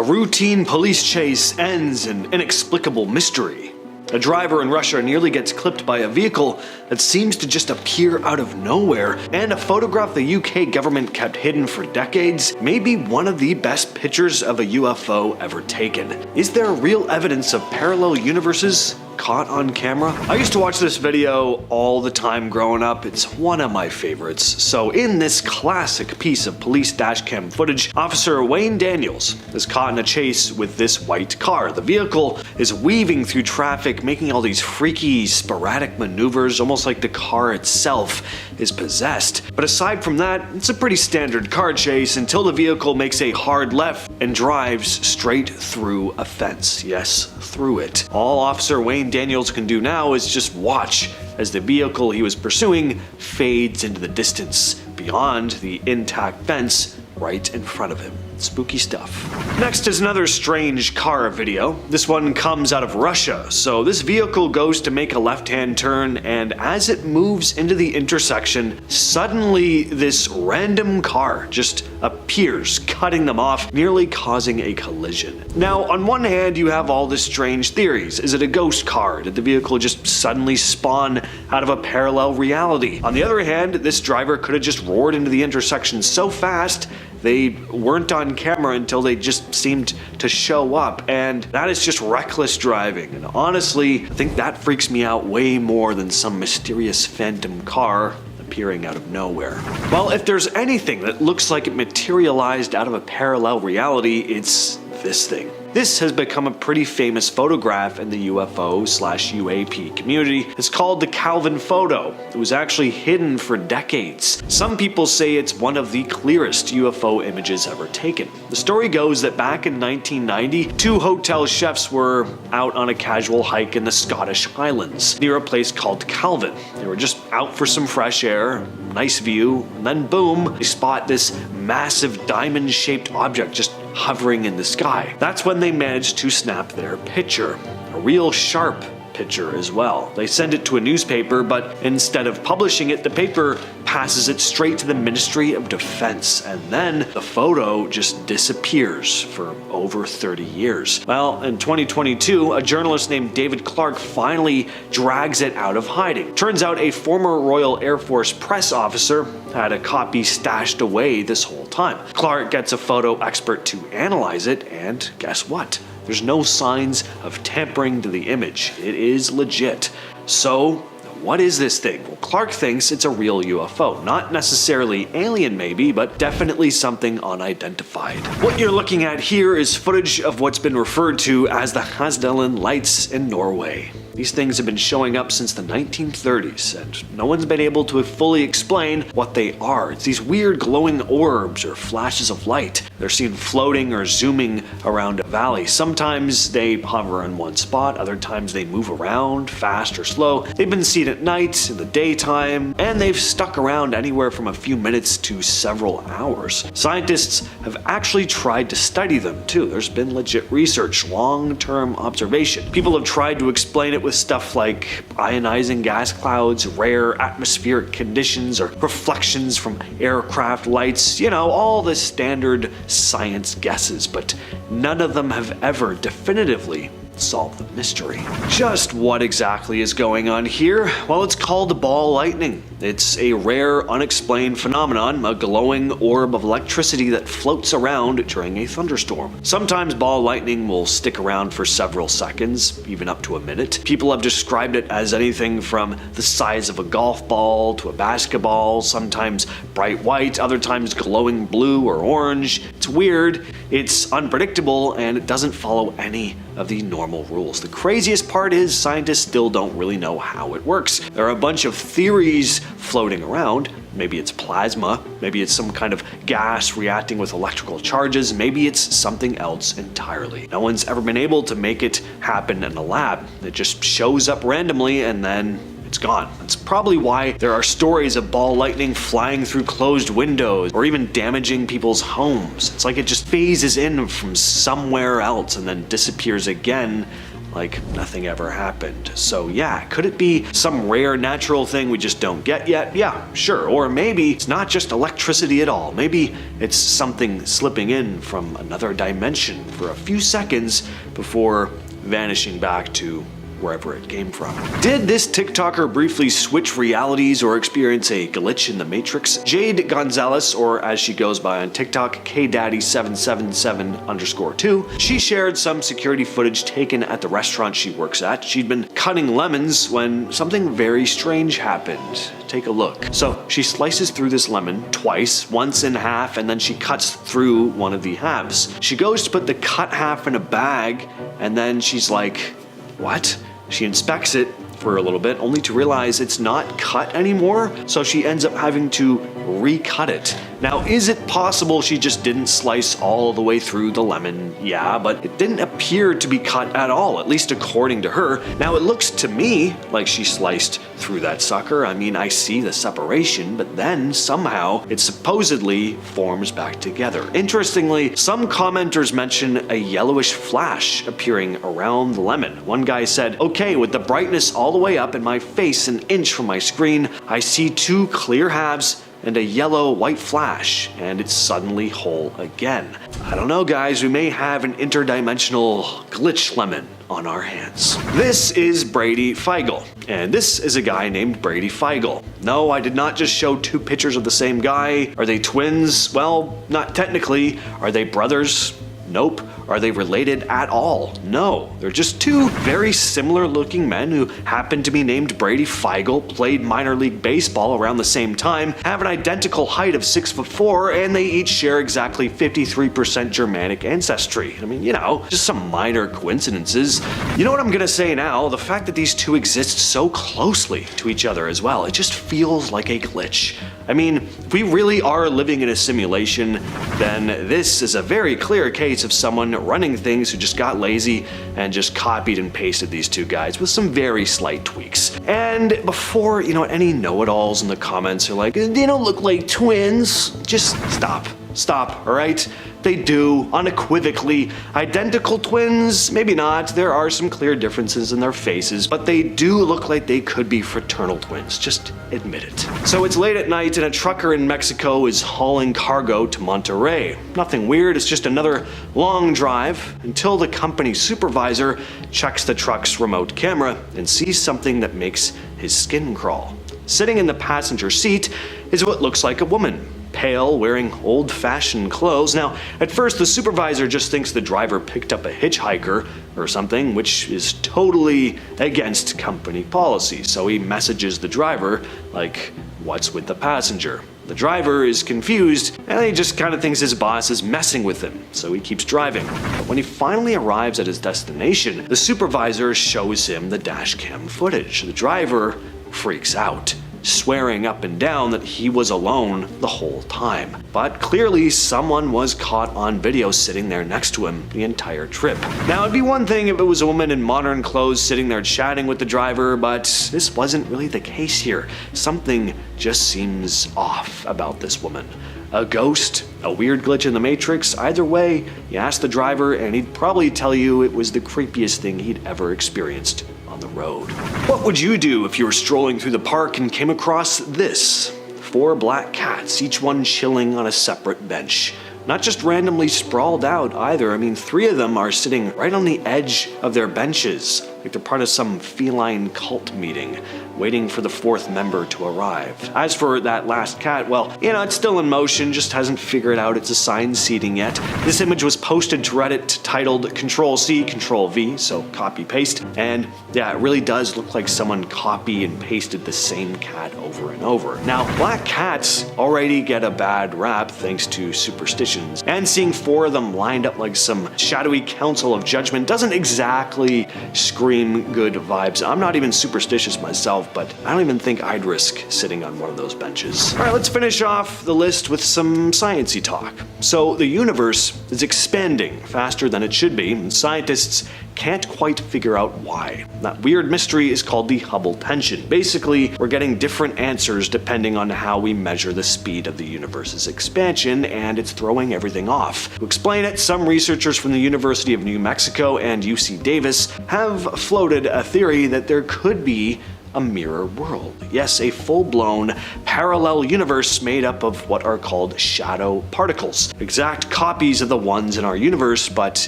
A routine police chase ends in inexplicable mystery. A driver in Russia nearly gets clipped by a vehicle that seems to just appear out of nowhere, and a photograph the UK government kept hidden for decades may be one of the best pictures of a UFO ever taken. Is there real evidence of parallel universes caught on camera? I used to watch this video all the time growing up. It's one of my favorites. So in this classic piece of police dashcam footage, Officer Wayne Daniels is caught in a chase with this white car. The vehicle is weaving through traffic, making all these freaky, sporadic maneuvers, almost like the car itself is possessed. But aside from that, it's a pretty standard car chase until the vehicle makes a hard left and drives straight through a fence. Yes, through it. All Officer Wayne Daniels can do now is just watch as the vehicle he was pursuing fades into the distance beyond the intact fence right in front of him. Spooky stuff. Next is another strange car video. This one comes out of Russia. So this vehicle goes to make a left-hand turn, and as it moves into the intersection, suddenly this random car just appears, cutting them off, nearly causing a collision. Now, on one hand, you have all the strange theories. Is it a ghost car? Did the vehicle just suddenly spawn out of a parallel reality? On the other hand, this driver could have just roared into the intersection so fast they weren't on camera until they just seemed to show up, and that is just reckless driving. And honestly, I think that freaks me out way more than some mysterious phantom car appearing out of nowhere. Well, if there's anything that looks like it materialized out of a parallel reality, it's this thing. This has become a pretty famous photograph in the UFO/UAP community. It's called the Calvin photo. It was actually hidden for decades. Some people say it's one of the clearest UFO images ever taken. The story goes that back in 1990, two hotel chefs were out on a casual hike in the Scottish Highlands near a place called Calvin. They were just out for some fresh air, nice view, and then boom, they spot this massive diamond-shaped object just hovering in the sky. That's when they managed to snap their picture. A real sharp picture as well. They send it to a newspaper, but instead of publishing it, the paper passes it straight to the Ministry of Defense, and then the photo just disappears for over 30 years. Well, in 2022, a journalist named David Clark finally drags it out of hiding. Turns out a former Royal Air Force press officer had a copy stashed away this whole time. Clark gets a photo expert to analyze it, and guess what? There's no signs of tampering to the image. It is legit. So, what is this thing? Well, Clark thinks it's a real UFO. Not necessarily alien maybe, but definitely something unidentified. What you're looking at here is footage of what's been referred to as the Hasdalen lights in Norway. These things have been showing up since the 1930s, and no one's been able to fully explain what they are. It's these weird glowing orbs or flashes of light. They're seen floating or zooming around a valley. Sometimes they hover in one spot, other times they move around, fast or slow. They've been seen at night, in the daytime, and they've stuck around anywhere from a few minutes to several hours. Scientists have actually tried to study them too. There's been legit research, long-term observation. People have tried to explain it with stuff like ionizing gas clouds, rare atmospheric conditions, or reflections from aircraft lights, you know, all the standard science guesses, but none of them have ever definitively solve the mystery. Just what exactly is going on here? Well, it's called ball lightning. It's a rare, unexplained phenomenon, a glowing orb of electricity that floats around during a thunderstorm. Sometimes ball lightning will stick around for several seconds, even up to a minute. People have described it as anything from the size of a golf ball to a basketball, sometimes bright white, other times glowing blue or orange. It's weird, it's unpredictable, and it doesn't follow any of the normal rules. The craziest part is scientists still don't really know how it works. There are a bunch of theories floating around. Maybe it's plasma, maybe it's some kind of gas reacting with electrical charges, maybe it's something else entirely. No one's ever been able to make it happen in a lab. It just shows up randomly and then it's gone. That's probably why there are stories of ball lightning flying through closed windows or even damaging people's homes. It's like it just phases in from somewhere else and then disappears again like nothing ever happened. So yeah, could it be some rare natural thing we just don't get yet? Yeah, sure. Or maybe it's not just electricity at all. Maybe it's something slipping in from another dimension for a few seconds before vanishing back to wherever it came from. Did this TikToker briefly switch realities or experience a glitch in the Matrix? Jade Gonzalez, or as she goes by on TikTok, KDaddy777_2, she shared some security footage taken at the restaurant she works at. She'd been cutting lemons when something very strange happened. Take a look. So she slices through this lemon twice, once in half, and then she cuts through one of the halves. She goes to put the cut half in a bag, and then she's like, what? She inspects it for a little bit, only to realize it's not cut anymore, so she ends up having to recut it. Now, is it possible she just didn't slice all the way through the lemon? Yeah, but it didn't appear to be cut at all, at least according to her. Now, it looks to me like she sliced through that sucker. I mean, I see the separation, but then somehow it supposedly forms back together. Interestingly, some commenters mention a yellowish flash appearing around the lemon. One guy said, okay, with the brightness all the way up and my face an inch from my screen, I see two clear halves and a yellow-white flash, and it's suddenly whole again. I don't know, guys, we may have an interdimensional glitch lemon on our hands. This is Brady Feigl, and this is a guy named Brady Feigl. No, I did not just show two pictures of the same guy. Are they twins? Well, not technically. Are they brothers? Nope. Are they related at all? No. They're just two very similar looking men who happen to be named Brady Feigl, played minor league baseball around the same time, have an identical height of 6'4", and they each share exactly 53% Germanic ancestry. I mean, you know, just some minor coincidences. You know what I'm gonna say now? The fact that these two exist so closely to each other as well, it just feels like a glitch. I mean, if we really are living in a simulation, then this is a very clear case of someone running things who just got lazy and just copied and pasted these two guys with some very slight tweaks. And before, you know, any know-it-alls in the comments are like, they don't look like twins, just stop. Stop, all right? They do, unequivocally. Identical twins? Maybe not. There are some clear differences in their faces, but they do look like they could be fraternal twins. Just admit it. So it's late at night and a trucker in Mexico is hauling cargo to Monterey. Nothing weird, it's just another long drive until the company supervisor checks the truck's remote camera and sees something that makes his skin crawl. Sitting in the passenger seat is what looks like a woman. Pale, wearing old-fashioned clothes. Now, at first the supervisor just thinks the driver picked up a hitchhiker or something, which is totally against company policy. So he messages the driver, like, what's with the passenger? The driver is confused, and he just kind of thinks his boss is messing with him, so he keeps driving. But when he finally arrives at his destination, the supervisor shows him the dashcam footage. The driver freaks out, swearing up and down that he was alone the whole time. But clearly someone was caught on video sitting there next to him the entire trip. Now, it'd be one thing if it was a woman in modern clothes sitting there chatting with the driver, but this wasn't really the case here. Something just seems off about this woman. A ghost? A weird glitch in the Matrix? Either way, you ask the driver and he'd probably tell you it was the creepiest thing he'd ever experienced on the road. What would you do if you were strolling through the park and came across this? 4 black cats, each one chilling on a separate bench. Not just randomly sprawled out either. I mean, 3 of them are sitting right on the edge of their benches, like they're part of some feline cult meeting, waiting for the 4th member to arrive. As for that last cat, well, you know, it's still in motion, just hasn't figured out its assigned seating yet. This image was posted to Reddit titled Control-C, Control-V, so copy-paste, and yeah, it really does look like someone copy and pasted the same cat over and over. Now, black cats already get a bad rap thanks to superstitions, and seeing 4 of them lined up like some shadowy council of judgment doesn't exactly scream good vibes. I'm not even superstitious myself, but I don't even think I'd risk sitting on one of those benches. All right, let's finish off the list with some science-y talk. So the universe is expanding faster than it should be, and scientists can't quite figure out why. That weird mystery is called the Hubble tension. Basically, we're getting different answers depending on how we measure the speed of the universe's expansion, and it's throwing everything off. To explain it, some researchers from the University of New Mexico and UC Davis have floated a theory that there could be a mirror world. Yes, a full-blown parallel universe made up of what are called shadow particles. Exact copies of the ones in our universe, but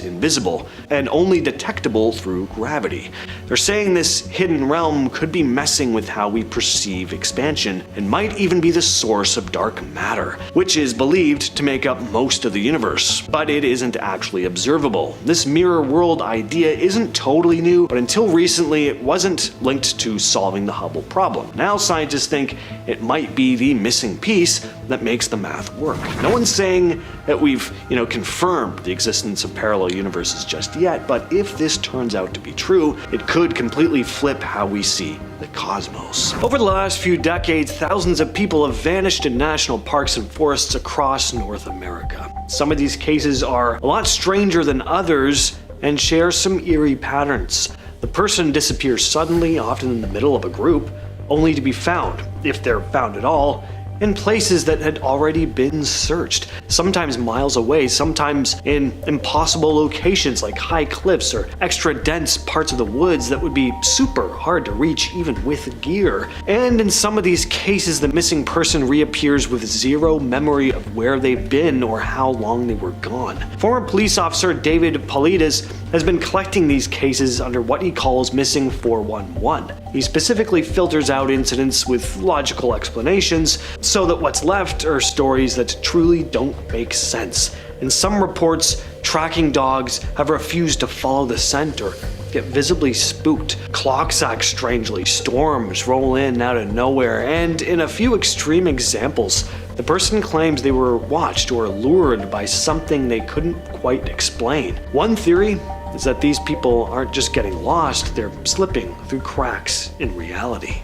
invisible, and only detectable through gravity. They're saying this hidden realm could be messing with how we perceive expansion, and might even be the source of dark matter, which is believed to make up most of the universe, but it isn't actually observable. This mirror world idea isn't totally new, but until recently it wasn't linked to solving the Hubble problem. Now scientists think it might be the missing piece that makes the math work. No one's saying that we've, confirmed the existence of parallel universes just yet, but if this turns out to be true, it could completely flip how we see the cosmos. Over the last few decades, thousands of people have vanished in national parks and forests across North America. Some of these cases are a lot stranger than others and share some eerie patterns. The person disappears suddenly, often in the middle of a group, only to be found, if they're found at all, in places that had already been searched, sometimes miles away, sometimes in impossible locations like high cliffs or extra dense parts of the woods that would be super hard to reach even with gear. And in some of these cases, the missing person reappears with zero memory of where they've been or how long they were gone. Former police officer David Paulides has been collecting these cases under what he calls Missing 411. He specifically filters out incidents with logical explanations, so that what's left are stories that truly don't make sense. In some reports, tracking dogs have refused to follow the scent or get visibly spooked. Clocks act strangely, storms roll in out of nowhere, and in a few extreme examples, the person claims they were watched or lured by something they couldn't quite explain. One theory is that these people aren't just getting lost, they're slipping through cracks in reality.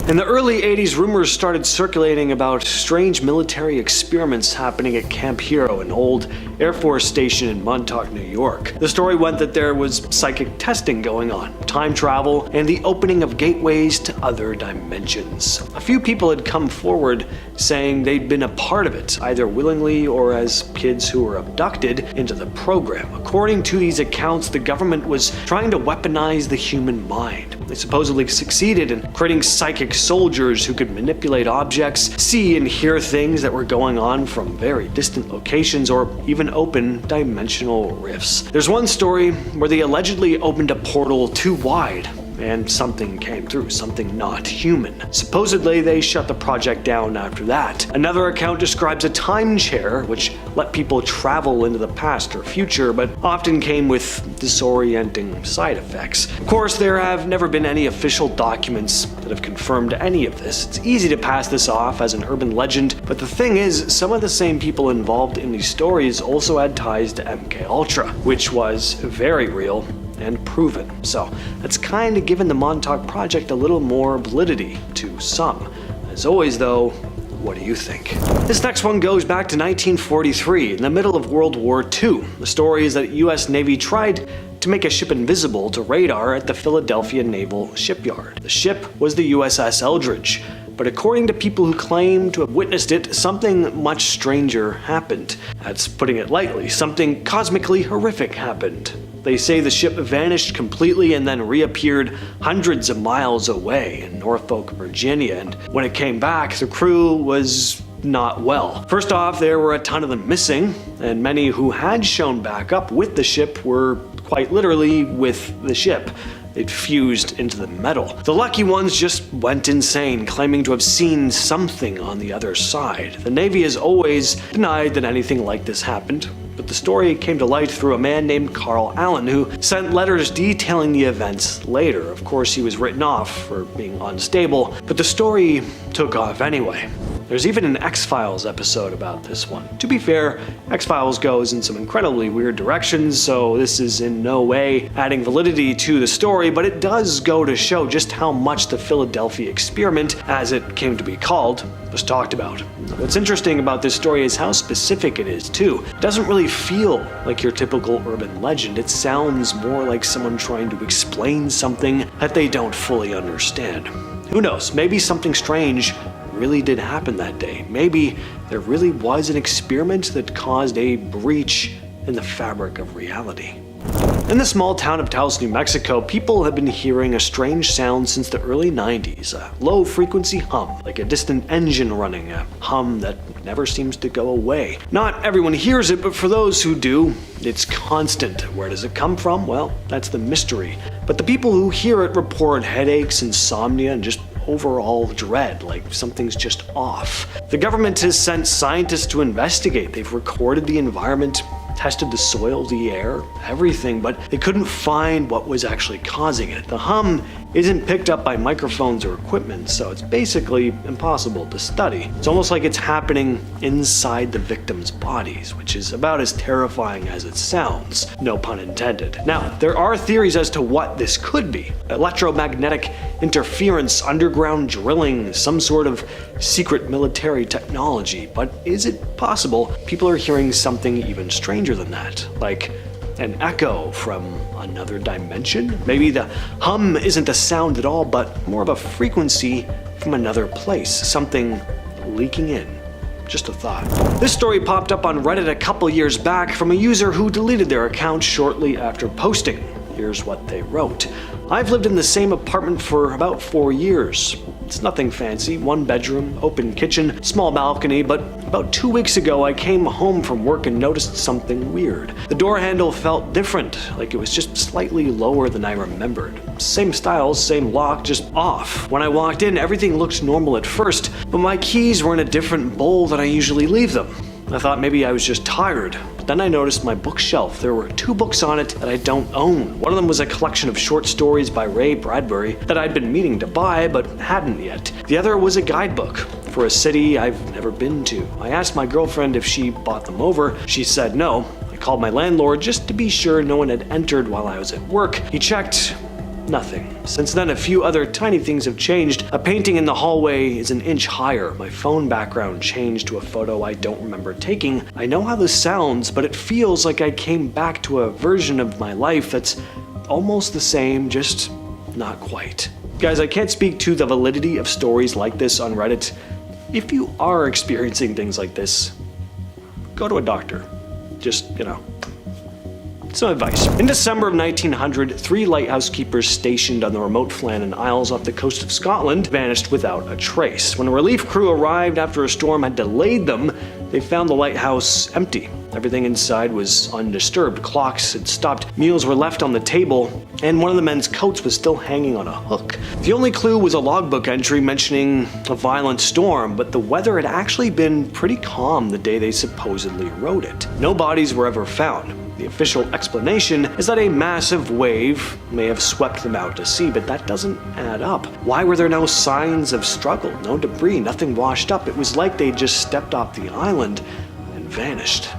In the early 80s, rumors started circulating about strange military experiments happening at Camp Hero, an old Air Force station in Montauk, New York. The story went that there was psychic testing going on, time travel, and the opening of gateways to other dimensions. A few people had come forward saying they'd been a part of it, either willingly or as kids who were abducted into the program. According to these accounts, the government was trying to weaponize the human mind. They supposedly succeeded in creating psychic soldiers who could manipulate objects, see and hear things that were going on from very distant locations, or even open dimensional rifts. There's one story where they allegedly opened a portal too wide and something came through, something not human. Supposedly, they shut the project down after that. Another account describes a time chair, which let people travel into the past or future, but often came with disorienting side effects. Of course, there have never been any official documents that have confirmed any of this. It's easy to pass this off as an urban legend, but the thing is, some of the same people involved in these stories also had ties to MKUltra, which was very real and proven. So that's kind of given the Montauk project a little more validity to some. As always though, what do you think? This next one goes back to 1943, in the middle of World War II. The story is that US Navy tried to make a ship invisible to radar at the Philadelphia Naval Shipyard. The ship was the USS Eldridge, but according to people who claim to have witnessed it, something much stranger happened. That's putting it lightly. Something cosmically horrific happened. They say the ship vanished completely and then reappeared hundreds of miles away in Norfolk, Virginia, and when it came back, the crew was not well. First off, there were a ton of them missing, and many who had shown back up with the ship were quite literally with the ship. They'd fused into the metal. The lucky ones just went insane, claiming to have seen something on the other side. The Navy has always denied that anything like this happened, but the story came to light through a man named Carl Allen, who sent letters detailing the events later. Of course, he was written off for being unstable, but the story took off anyway. There's even an X-Files episode about this one. To be fair, X-Files goes in some incredibly weird directions, so this is in no way adding validity to the story, but it does go to show just how much the Philadelphia experiment, as it came to be called, was talked about. What's interesting about this story is how specific it is, too. It doesn't really feel like your typical urban legend. It sounds more like someone trying to explain something that they don't fully understand. Who knows, maybe something strange really did happen that day. Maybe there really was an experiment that caused a breach in the fabric of reality. In the small town of Taos, New Mexico, people have been hearing a strange sound since the early 90s, a low-frequency hum, like a distant engine running, a hum that never seems to go away. Not everyone hears it, but for those who do, it's constant. Where does it come from? Well, that's the mystery. But the people who hear it report headaches, insomnia, and just overall dread, like something's just off. The government has sent scientists to investigate. They've recorded the environment, tested the soil, the air, everything, but they couldn't find what was actually causing it. The hum isn't picked up by microphones or equipment, so it's basically impossible to study. It's almost like it's happening inside the victims' bodies, which is about as terrifying as it sounds, no pun intended. Now, there are theories as to what this could be. Electromagnetic interference, underground drilling, some sort of secret military technology, but is it possible people are hearing something even stranger than that? Like an echo from another dimension? Maybe the hum isn't a sound at all, but more of a frequency from another place, something leaking in. Just a thought. This story popped up on Reddit a couple years back from a user who deleted their account shortly after posting. Here's what they wrote. I've lived in the same apartment for about 4 years. It's nothing fancy, 1 bedroom, open kitchen, small balcony, but about 2 weeks ago I came home from work and noticed something weird. The door handle felt different, like it was just slightly lower than I remembered. Same styles, same lock, just off. When I walked in, everything looked normal at first, but my keys were in a different bowl than I usually leave them. I thought maybe I was just tired, but then I noticed my bookshelf. There were 2 books on it that I don't own. One of them was a collection of short stories by Ray Bradbury that I'd been meaning to buy but hadn't yet. The other was a guidebook for a city I've never been to. I asked my girlfriend if she bought them over. She said no. I called my landlord just to be sure no one had entered while I was at work. He checked. Nothing. Since then, a few other tiny things have changed. A painting in the hallway is an inch higher. My phone background changed to a photo I don't remember taking. I know how this sounds, but it feels like I came back to a version of my life that's almost the same, just not quite. Guys, I can't speak to the validity of stories like this on Reddit. If you are experiencing things like this, go to a doctor. Just, some advice. In December of 1900, 3 lighthouse keepers stationed on the remote Flannan Isles off the coast of Scotland vanished without a trace. When a relief crew arrived after a storm had delayed them, they found the lighthouse empty. Everything inside was undisturbed. Clocks had stopped, meals were left on the table, and one of the men's coats was still hanging on a hook. The only clue was a logbook entry mentioning a violent storm, but the weather had actually been pretty calm the day they supposedly wrote it. No bodies were ever found. The official explanation is that a massive wave may have swept them out to sea, but that doesn't add up. Why were there no signs of struggle, no debris, nothing washed up? It was like they just stepped off the island and vanished.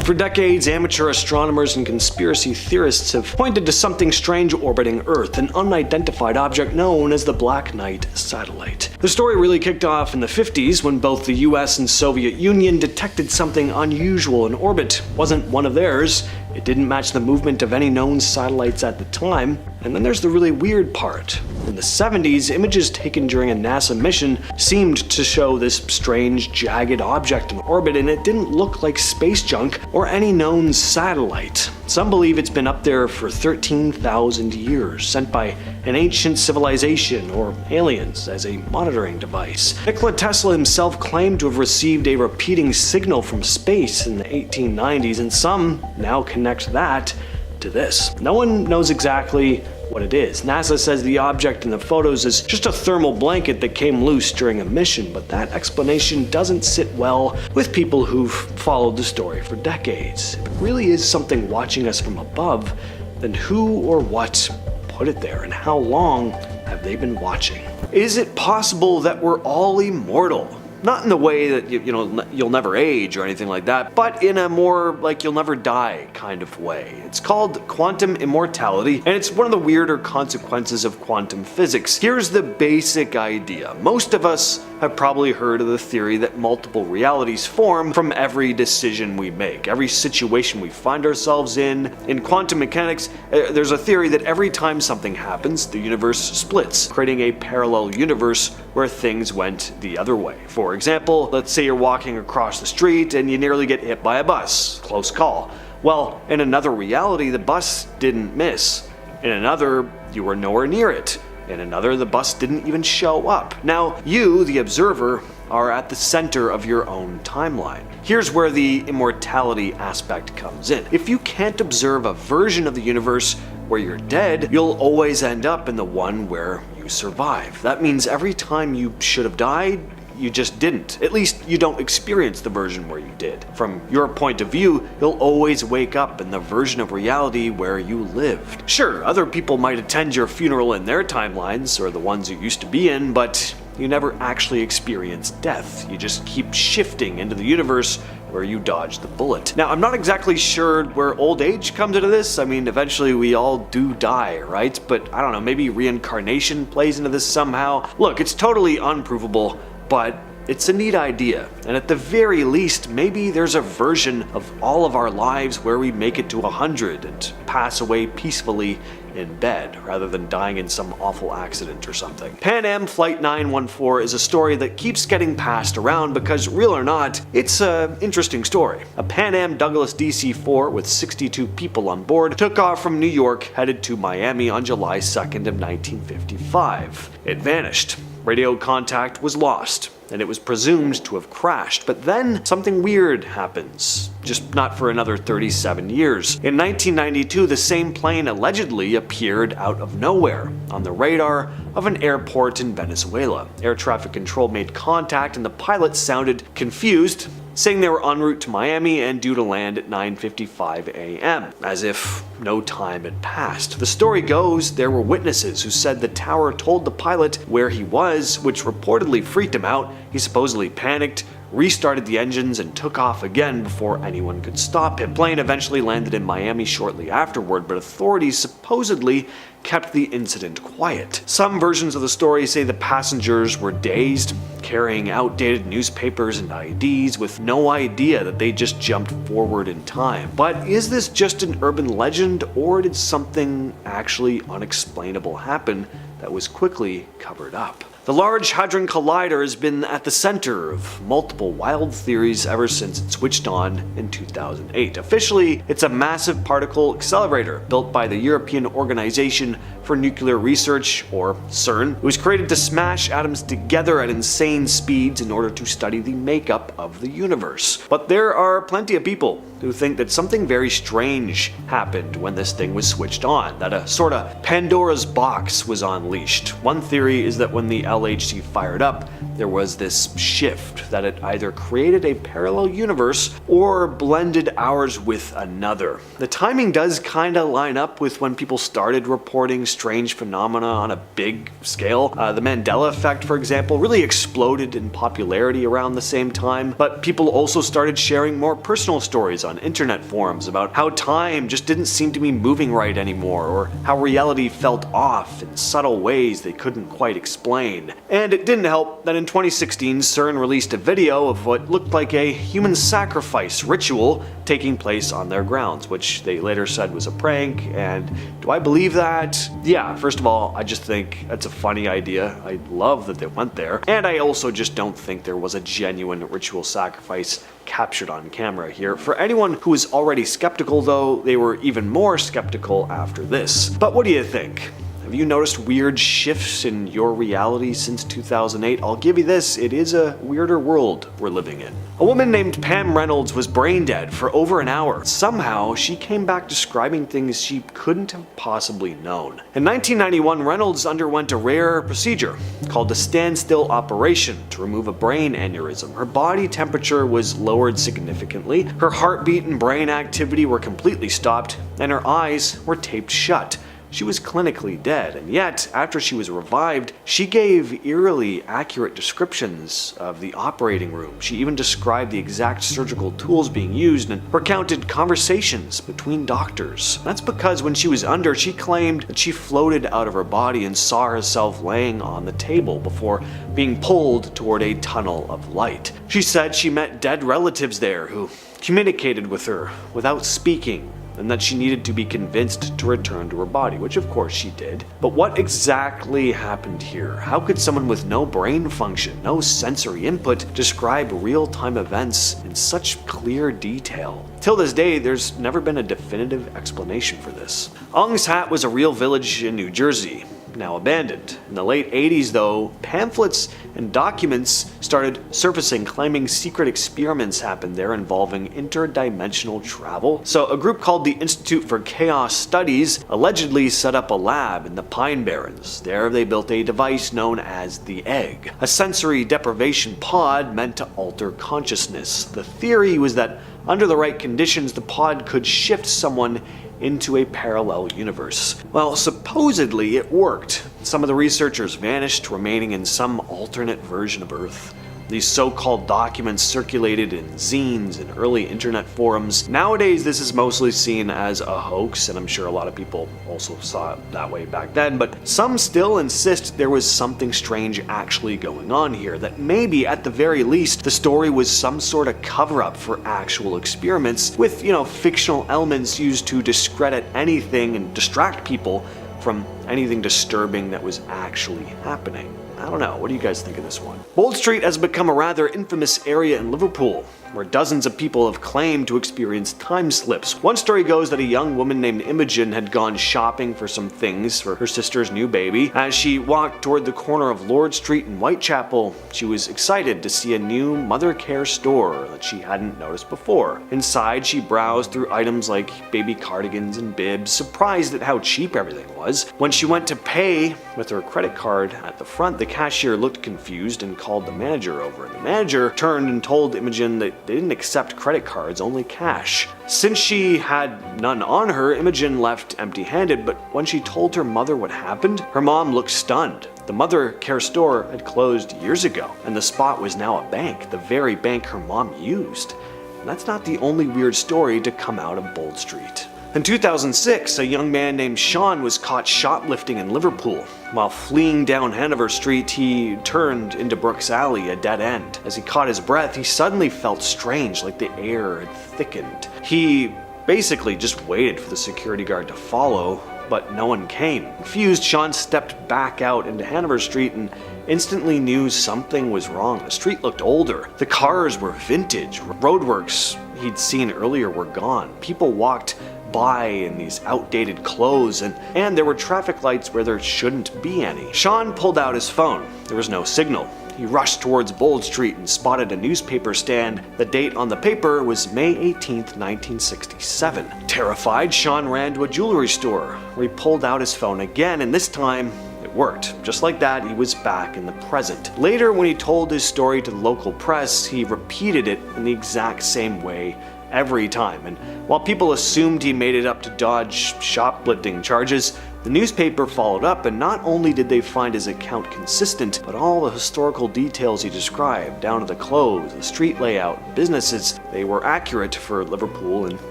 For decades, amateur astronomers and conspiracy theorists have pointed to something strange orbiting Earth, an unidentified object known as the Black Knight satellite. The story really kicked off in the 50s when both the US and Soviet Union detected something unusual in orbit. It wasn't one of theirs. It didn't match the movement of any known satellites at the time. And then there's the really weird part. In the 70s, images taken during a NASA mission seemed to show this strange, jagged object in orbit, and it didn't look like space junk or any known satellite. Some believe it's been up there for 13,000 years, sent by an ancient civilization or aliens as a monitoring device. Nikola Tesla himself claimed to have received a repeating signal from space in the 1890s, and some now connect that to this. No one knows exactly what it is. NASA says the object in the photos is just a thermal blanket that came loose during a mission, but that explanation doesn't sit well with people who've followed the story for decades. If it really is something watching us from above, then who or what put it there, and how long have they been watching? Is it possible that we're all immortal? Not in the way that you'll never age or anything like that, but in a more like you'll never die kind of way. It's called quantum immortality, and it's one of the weirder consequences of quantum physics. Here's the basic idea. Most of us have probably heard of the theory that multiple realities form from every decision we make, every situation we find ourselves in. In quantum mechanics, there's a theory that every time something happens, the universe splits, creating a parallel universe where things went the other way. For example, let's say you're walking across the street and you nearly get hit by a bus. Close call. Well, in another reality, the bus didn't miss. In another, you were nowhere near it. In another, the bus didn't even show up. Now, you, the observer, are at the center of your own timeline. Here's where the immortality aspect comes in. If you can't observe a version of the universe where you're dead, you'll always end up in the one where you survive. That means every time you should have died, you just didn't. At least you don't experience the version where you did. From your point of view, you'll always wake up in the version of reality where you lived. Sure, other people might attend your funeral in their timelines, or the ones you used to be in, but you never actually experience death. You just keep shifting into the universe where you dodged the bullet. Now, I'm not exactly sure where old age comes into this. I mean, eventually we all do die, right? But I don't know, maybe reincarnation plays into this somehow. Look, it's totally unprovable, but it's a neat idea, and at the very least, maybe there's a version of all of our lives where we make it to 100 and pass away peacefully in bed, rather than dying in some awful accident or something. Pan Am Flight 914 is a story that keeps getting passed around because, real or not, it's an interesting story. A Pan Am Douglas DC-4 with 62 people on board took off from New York, headed to Miami on July 2nd of 1955. It vanished. Radio contact was lost, and it was presumed to have crashed. But then something weird happens, just not for another 37 years. In 1992, the same plane allegedly appeared out of nowhere on the radar of an airport in Venezuela. Air traffic control made contact, and the pilot sounded confused, saying they were en route to Miami and due to land at 9:55 a.m., as if no time had passed. The story goes there were witnesses who said the tower told the pilot where he was, which reportedly freaked him out. He supposedly panicked, restarted the engines, and took off again before anyone could stop him. The plane eventually landed in Miami shortly afterward, but authorities supposedly kept the incident quiet. Some versions of the story say the passengers were dazed, carrying outdated newspapers and IDs with no idea that they just jumped forward in time. But is this just an urban legend, or did something actually unexplainable happen that was quickly covered up? The Large Hadron Collider has been at the center of multiple wild theories ever since it switched on in 2008. Officially, it's a massive particle accelerator built by the European Organization for Nuclear Research, or CERN. It was created to smash atoms together at insane speeds in order to study the makeup of the universe. But there are plenty of people who think that something very strange happened when this thing was switched on, that a sort of Pandora's box was unleashed. One theory is that when the LHC fired up, there was this shift, that it either created a parallel universe or blended ours with another. The timing does kinda line up with when people started reporting strange phenomena on a big scale. The Mandela Effect, for example, really exploded in popularity around the same time, but people also started sharing more personal stories on internet forums about how time just didn't seem to be moving right anymore, or how reality felt off in subtle ways they couldn't quite explain. And it didn't help that in 2016, CERN released a video of what looked like a human sacrifice ritual taking place on their grounds, which they later said was a prank. And do I believe that? Yeah, first of all, I just think that's a funny idea. I love that they went there. And I also just don't think there was a genuine ritual sacrifice captured on camera here. For anyone who is already skeptical though, they were even more skeptical after this. But what do you think? Have you noticed weird shifts in your reality since 2008? I'll give you this, it is a weirder world we're living in. A woman named Pam Reynolds was brain dead for over an hour. Somehow, she came back describing things she couldn't have possibly known. In 1991, Reynolds underwent a rare procedure called a standstill operation to remove a brain aneurysm. Her body temperature was lowered significantly, her heartbeat and brain activity were completely stopped, and her eyes were taped shut. she was clinically dead, and yet, after she was revived, she gave eerily accurate descriptions of the operating room. She even described the exact surgical tools being used and recounted conversations between doctors. That's because when she was under, she claimed that she floated out of her body and saw herself laying on the table before being pulled toward a tunnel of light. She said she met dead relatives there who communicated with her without speaking, and that she needed to be convinced to return to her body, which of course she did. But what exactly happened here? How could someone with no brain function, no sensory input, describe real-time events in such clear detail? Till this day, there's never been a definitive explanation for this. Ong's Hat was a real village in New Jersey, now abandoned. In the late 80s though, pamphlets and documents started surfacing claiming secret experiments happened there involving interdimensional travel. So a group called the Institute for Chaos Studies allegedly set up a lab in the Pine Barrens. There they built a device known as the Egg, a sensory deprivation pod meant to alter consciousness. The theory was that under the right conditions, the pod could shift someone into a parallel universe. Well, supposedly it worked. Some of the researchers vanished, remaining in some alternate version of Earth. These so-called documents circulated in zines and early internet forums. Nowadays, this is mostly seen as a hoax, and I'm sure a lot of people also saw it that way back then, but some still insist there was something strange actually going on here, that maybe, at the very least, the story was some sort of cover-up for actual experiments with, fictional elements used to discredit anything and distract people from anything disturbing that was actually happening. I don't know, what do you guys think of this one? Bold Street has become a rather infamous area in Liverpool, where dozens of people have claimed to experience time slips. One story goes that a young woman named Imogen had gone shopping for some things for her sister's new baby. As she walked toward the corner of Lord Street in Whitechapel, she was excited to see a new mother care store that she hadn't noticed before. Inside, she browsed through items like baby cardigans and bibs, surprised at how cheap everything was. When she went to pay with her credit card at the front, the cashier looked confused and called the manager over. The manager turned and told Imogen that they didn't accept credit cards, only cash. Since she had none on her, Imogen left empty-handed, but when she told her mother what happened, her mom looked stunned. The mother care store had closed years ago, and the spot was now a bank, the very bank her mom used. And that's not the only weird story to come out of Bold Street. In 2006, a young man named Sean was caught shoplifting in Liverpool. While fleeing down Hanover Street, he turned into Brooks Alley, a dead end. As he caught his breath, he suddenly felt strange, like the air had thickened. He basically just waited for the security guard to follow, but no one came. Confused, Sean stepped back out into Hanover Street and instantly knew something was wrong. The street looked older. The cars were vintage. Roadworks he'd seen earlier were gone. People walked by in these outdated clothes, and there were traffic lights where there shouldn't be any. Sean pulled out his phone. There was no signal. He rushed towards Bold Street and spotted a newspaper stand. The date on the paper was May 18th, 1967. Terrified, Sean ran to a jewelry store where he pulled out his phone again, and this time it worked. Just like that, he was back in the present. Later, when he told his story to the local press, he repeated it in the exact same way every time, and while people assumed he made it up to dodge shoplifting charges, the newspaper followed up, and not only did they find his account consistent, but all the historical details he described, down to the clothes, the street layout, businesses, they were accurate for Liverpool in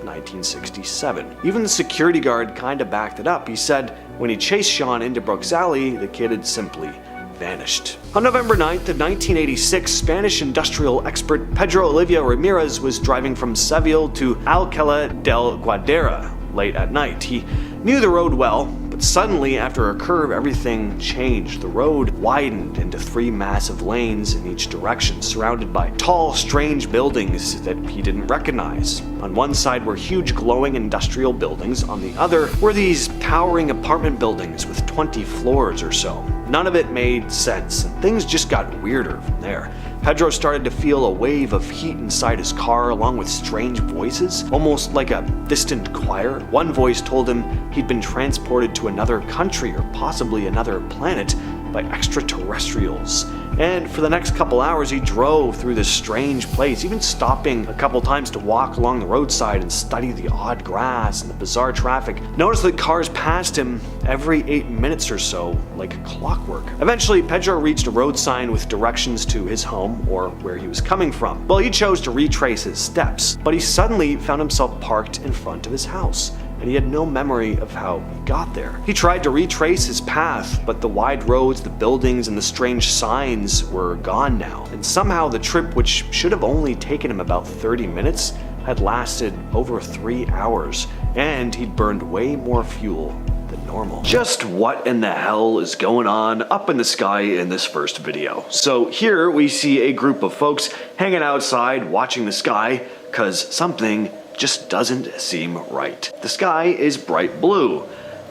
1967. Even the security guard kinda backed it up. He said when he chased Sean into Brooks Alley, the kid had simply vanished. On November 9th of 1986, Spanish industrial expert Pedro Olivia Ramirez was driving from Seville to Alcalá del Guadera late at night. He knew the road well, but suddenly, after a curve, everything changed. The road widened into 3 massive lanes in each direction, surrounded by tall, strange buildings that he didn't recognize. On one side were huge glowing industrial buildings, on the other were these towering apartment buildings with 20 floors or so. None of it made sense, and things just got weirder from there. Pedro started to feel a wave of heat inside his car, along with strange voices, almost like a distant choir. One voice told him he'd been transported to another country or possibly another planet by extraterrestrials. And for the next couple hours, he drove through this strange place, even stopping a couple times to walk along the roadside and study the odd grass and the bizarre traffic. Notice that cars passed him every 8 minutes or so, like clockwork. Eventually, Pedro reached a road sign with directions to his home or where he was coming from. Well, he chose to retrace his steps, but he suddenly found himself parked in front of his house, and he had no memory of how he got there. He tried to retrace his path, but the wide roads, the buildings, and the strange signs were gone now. And somehow the trip, which should have only taken him about 30 minutes, had lasted over 3 hours, and he'd burned way more fuel than normal. Just what in the hell is going on up in the sky in this first video? So here we see a group of folks hanging outside watching the sky, cause something just doesn't seem right. The sky is bright blue.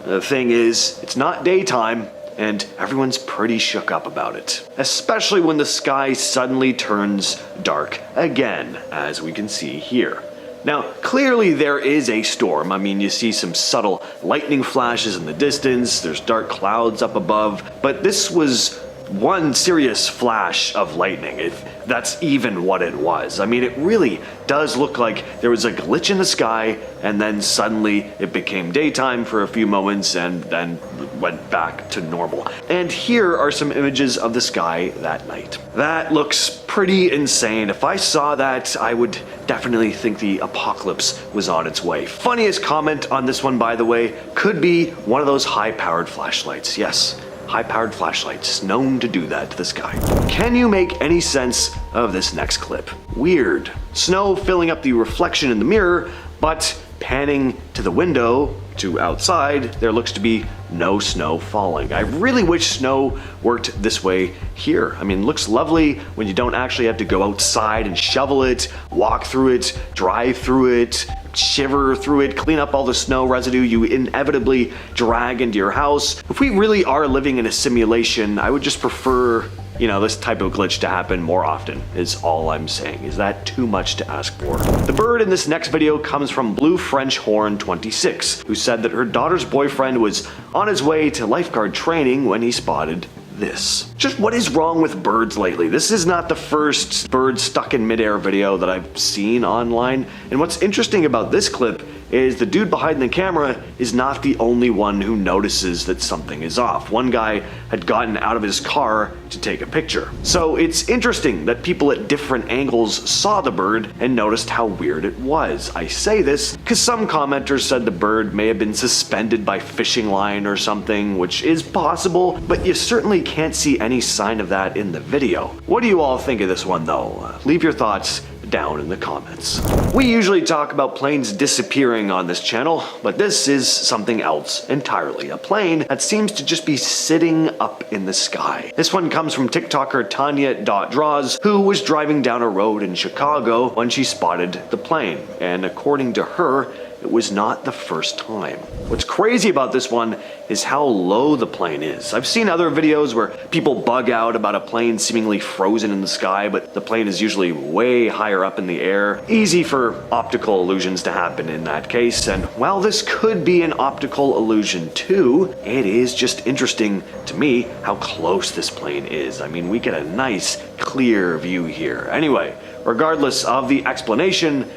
The thing is, it's not daytime, and everyone's pretty shook up about it. Especially when the sky suddenly turns dark again, as we can see here. Now, clearly there is a storm. I mean, you see some subtle lightning flashes in the distance, there's dark clouds up above, but this was one serious flash of lightning, if that's even what it was. I mean, it really does look like there was a glitch in the sky, and then suddenly it became daytime for a few moments and then went back to normal. And here are some images of the sky that night. That looks pretty insane. If I saw that, I would definitely think the apocalypse was on its way. Funniest comment on this one, by the way, could be one of those high-powered flashlights. Yes. High-powered flashlights, known to do that to the sky. Can you make any sense of this next clip? Weird. Snow filling up the reflection in the mirror, but panning to the window, to outside, there looks to be no snow falling. I really wish snow worked this way here. I mean, it looks lovely when you don't actually have to go outside and shovel it, walk through it, drive through it, shiver through it, clean up all the snow residue you inevitably drag into your house. If we really are living in a simulation, I would just prefer, you know, this type of glitch to happen more often, is all I'm saying. Is that too much to ask for? The bird in this next video comes from Blue French Horn 26, who said that her daughter's boyfriend was on his way to lifeguard training when he spotted this. Just what is wrong with birds lately? This is not the first bird stuck in midair video that I've seen online, and what's interesting about this clip is the dude behind the camera is not the only one who notices that something is off. One guy had gotten out of his car to take a picture. So it's interesting that people at different angles saw the bird and noticed how weird it was. I say this because some commenters said the bird may have been suspended by fishing line or something, which is possible, but you certainly can't see any sign of that in the video. What do you all think of this one though? Leave your thoughts down in the comments. We usually talk about planes disappearing on this channel, but this is something else entirely. A plane that seems to just be sitting up in the sky. This one comes from TikToker Tanya.Draws, who was driving down a road in Chicago when she spotted the plane, and according to her, it was not the first time. What's crazy about this one is how low the plane is. I've seen other videos where people bug out about a plane seemingly frozen in the sky, but the plane is usually way higher up in the air. Easy for optical illusions to happen in that case, and while this could be an optical illusion too, it is just interesting to me how close this plane is. I mean, we get a nice, clear view here. Anyway, regardless of the explanation,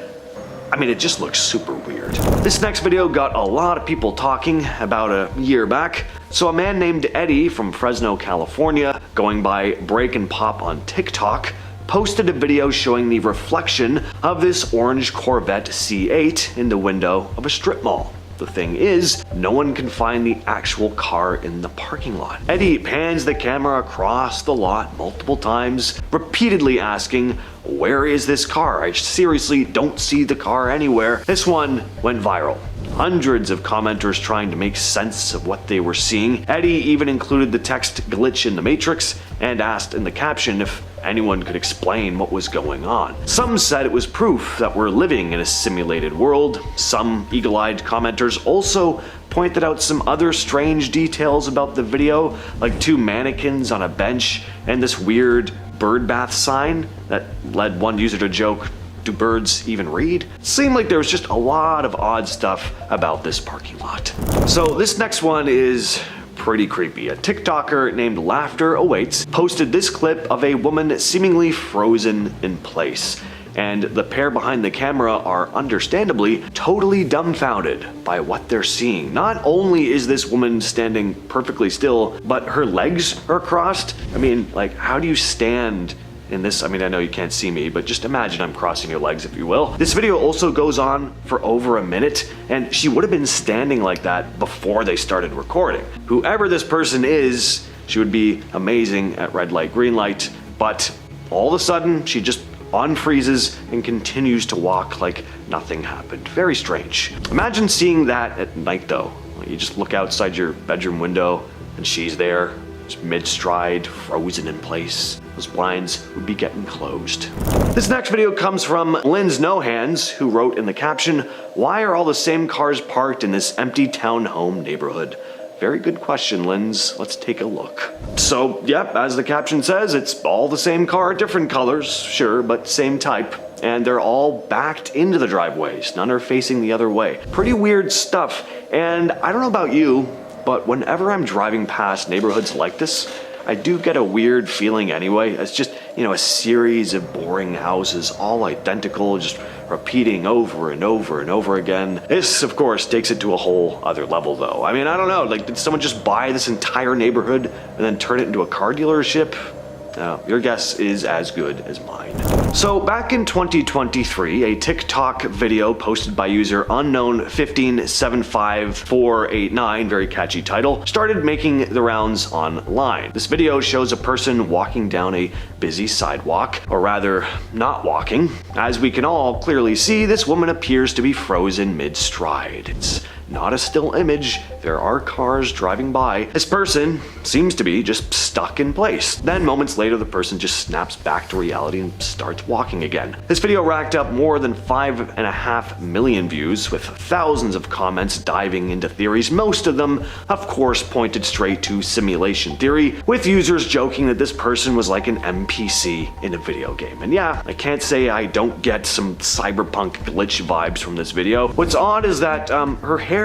I mean, it just looks super weird. This next video got a lot of people talking about a year back. So a man named Eddie from Fresno, California, going by Break and Pop on TikTok, posted a video showing the reflection of this orange Corvette C8 in the window of a strip mall. The thing is, no one can find the actual car in the parking lot. Eddie pans the camera across the lot multiple times, repeatedly asking, "Where is this car? I seriously don't see the car anywhere." This one went viral. Hundreds of commenters trying to make sense of what they were seeing. Eddie even included the text "glitch in the matrix" and asked in the caption if anyone could explain what was going on. Some said it was proof that we're living in a simulated world. Some eagle-eyed commenters also pointed out some other strange details about the video, like two mannequins on a bench and this weird bird bath sign that led one user to joke, "Do birds even read?" Seemed like there was just a lot of odd stuff about this parking lot. So this next one is pretty creepy. A TikToker named Laughter Awaits posted this clip of a woman seemingly frozen in place. And the pair behind the camera are understandably totally dumbfounded by what they're seeing. Not only is this woman standing perfectly still, but her legs are crossed. I mean, like, how do you stand in this? I mean, I know you can't see me, but just imagine I'm crossing your legs, if you will. This video also goes on for over a minute, and she would have been standing like that before they started recording. Whoever this person is, she would be amazing at red light, green light, but all of a sudden, she just unfreezes and continues to walk like nothing happened. Very strange. Imagine seeing that at night though. You just look outside your bedroom window and she's there, just mid-stride, frozen in place. Those blinds would be getting closed. This next video comes from Lynn's No Hands, who wrote in the caption, "Why are all the same cars parked in this empty townhome neighborhood?" Very good question, Linz. Let's take a look. So, yep, as the caption says, it's all the same car, different colors, sure, but same type. And they're all backed into the driveways. None are facing the other way. Pretty weird stuff. And I don't know about you, but whenever I'm driving past neighborhoods like this, I do get a weird feeling anyway. It's just, a series of boring houses, all identical, just repeating over and over and over again. This, of course, takes it to a whole other level though. I mean, I don't know, like, did someone just buy this entire neighborhood and then turn it into a car dealership? Your guess is as good as mine. So back in 2023, a TikTok video posted by user unknown1575489, very catchy title, started making the rounds online. This video shows a person walking down a busy sidewalk, or rather, not walking. As we can all clearly see, this woman appears to be frozen mid-stride. It's not a still image, there are cars driving by. This person seems to be just stuck in place. Then moments later, the person just snaps back to reality and starts walking again. This video racked up more than 5.5 million views, with thousands of comments diving into theories. Most of them, of course, pointed straight to simulation theory, with users joking that this person was like an NPC in a video game. And yeah, I can't say I don't get some cyberpunk glitch vibes from this video. What's odd is that her hair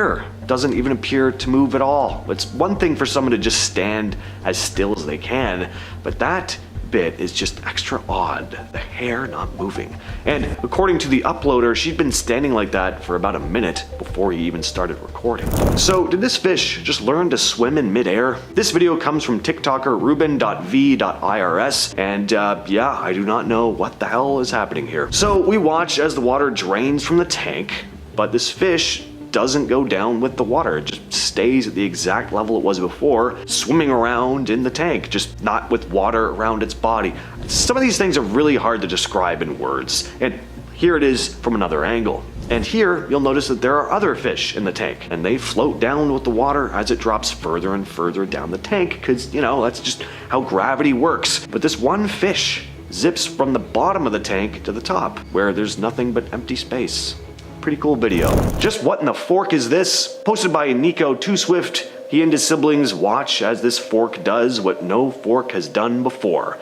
doesn't even appear to move at all. It's one thing for someone to just stand as still as they can, but that bit is just extra odd. The hair not moving. And according to the uploader, she'd been standing like that for about a minute before he even started recording. So did this fish just learn to swim in midair? This video comes from TikToker Ruben.v.irs, and yeah, I do not know what the hell is happening here. So we watch as the water drains from the tank, but this fish doesn't go down with the water. It just stays at the exact level it was before, swimming around in the tank, just not with water around its body. Some of these things are really hard to describe in words, and here it is from another angle. And here, you'll notice that there are other fish in the tank, and they float down with the water as it drops further and further down the tank, because, that's just how gravity works. But this one fish zips from the bottom of the tank to the top, where there's nothing but empty space. Pretty cool video. Just what in the fork is this? Posted by Nico Too Swift. He and his siblings watch as this fork does what no fork has done before.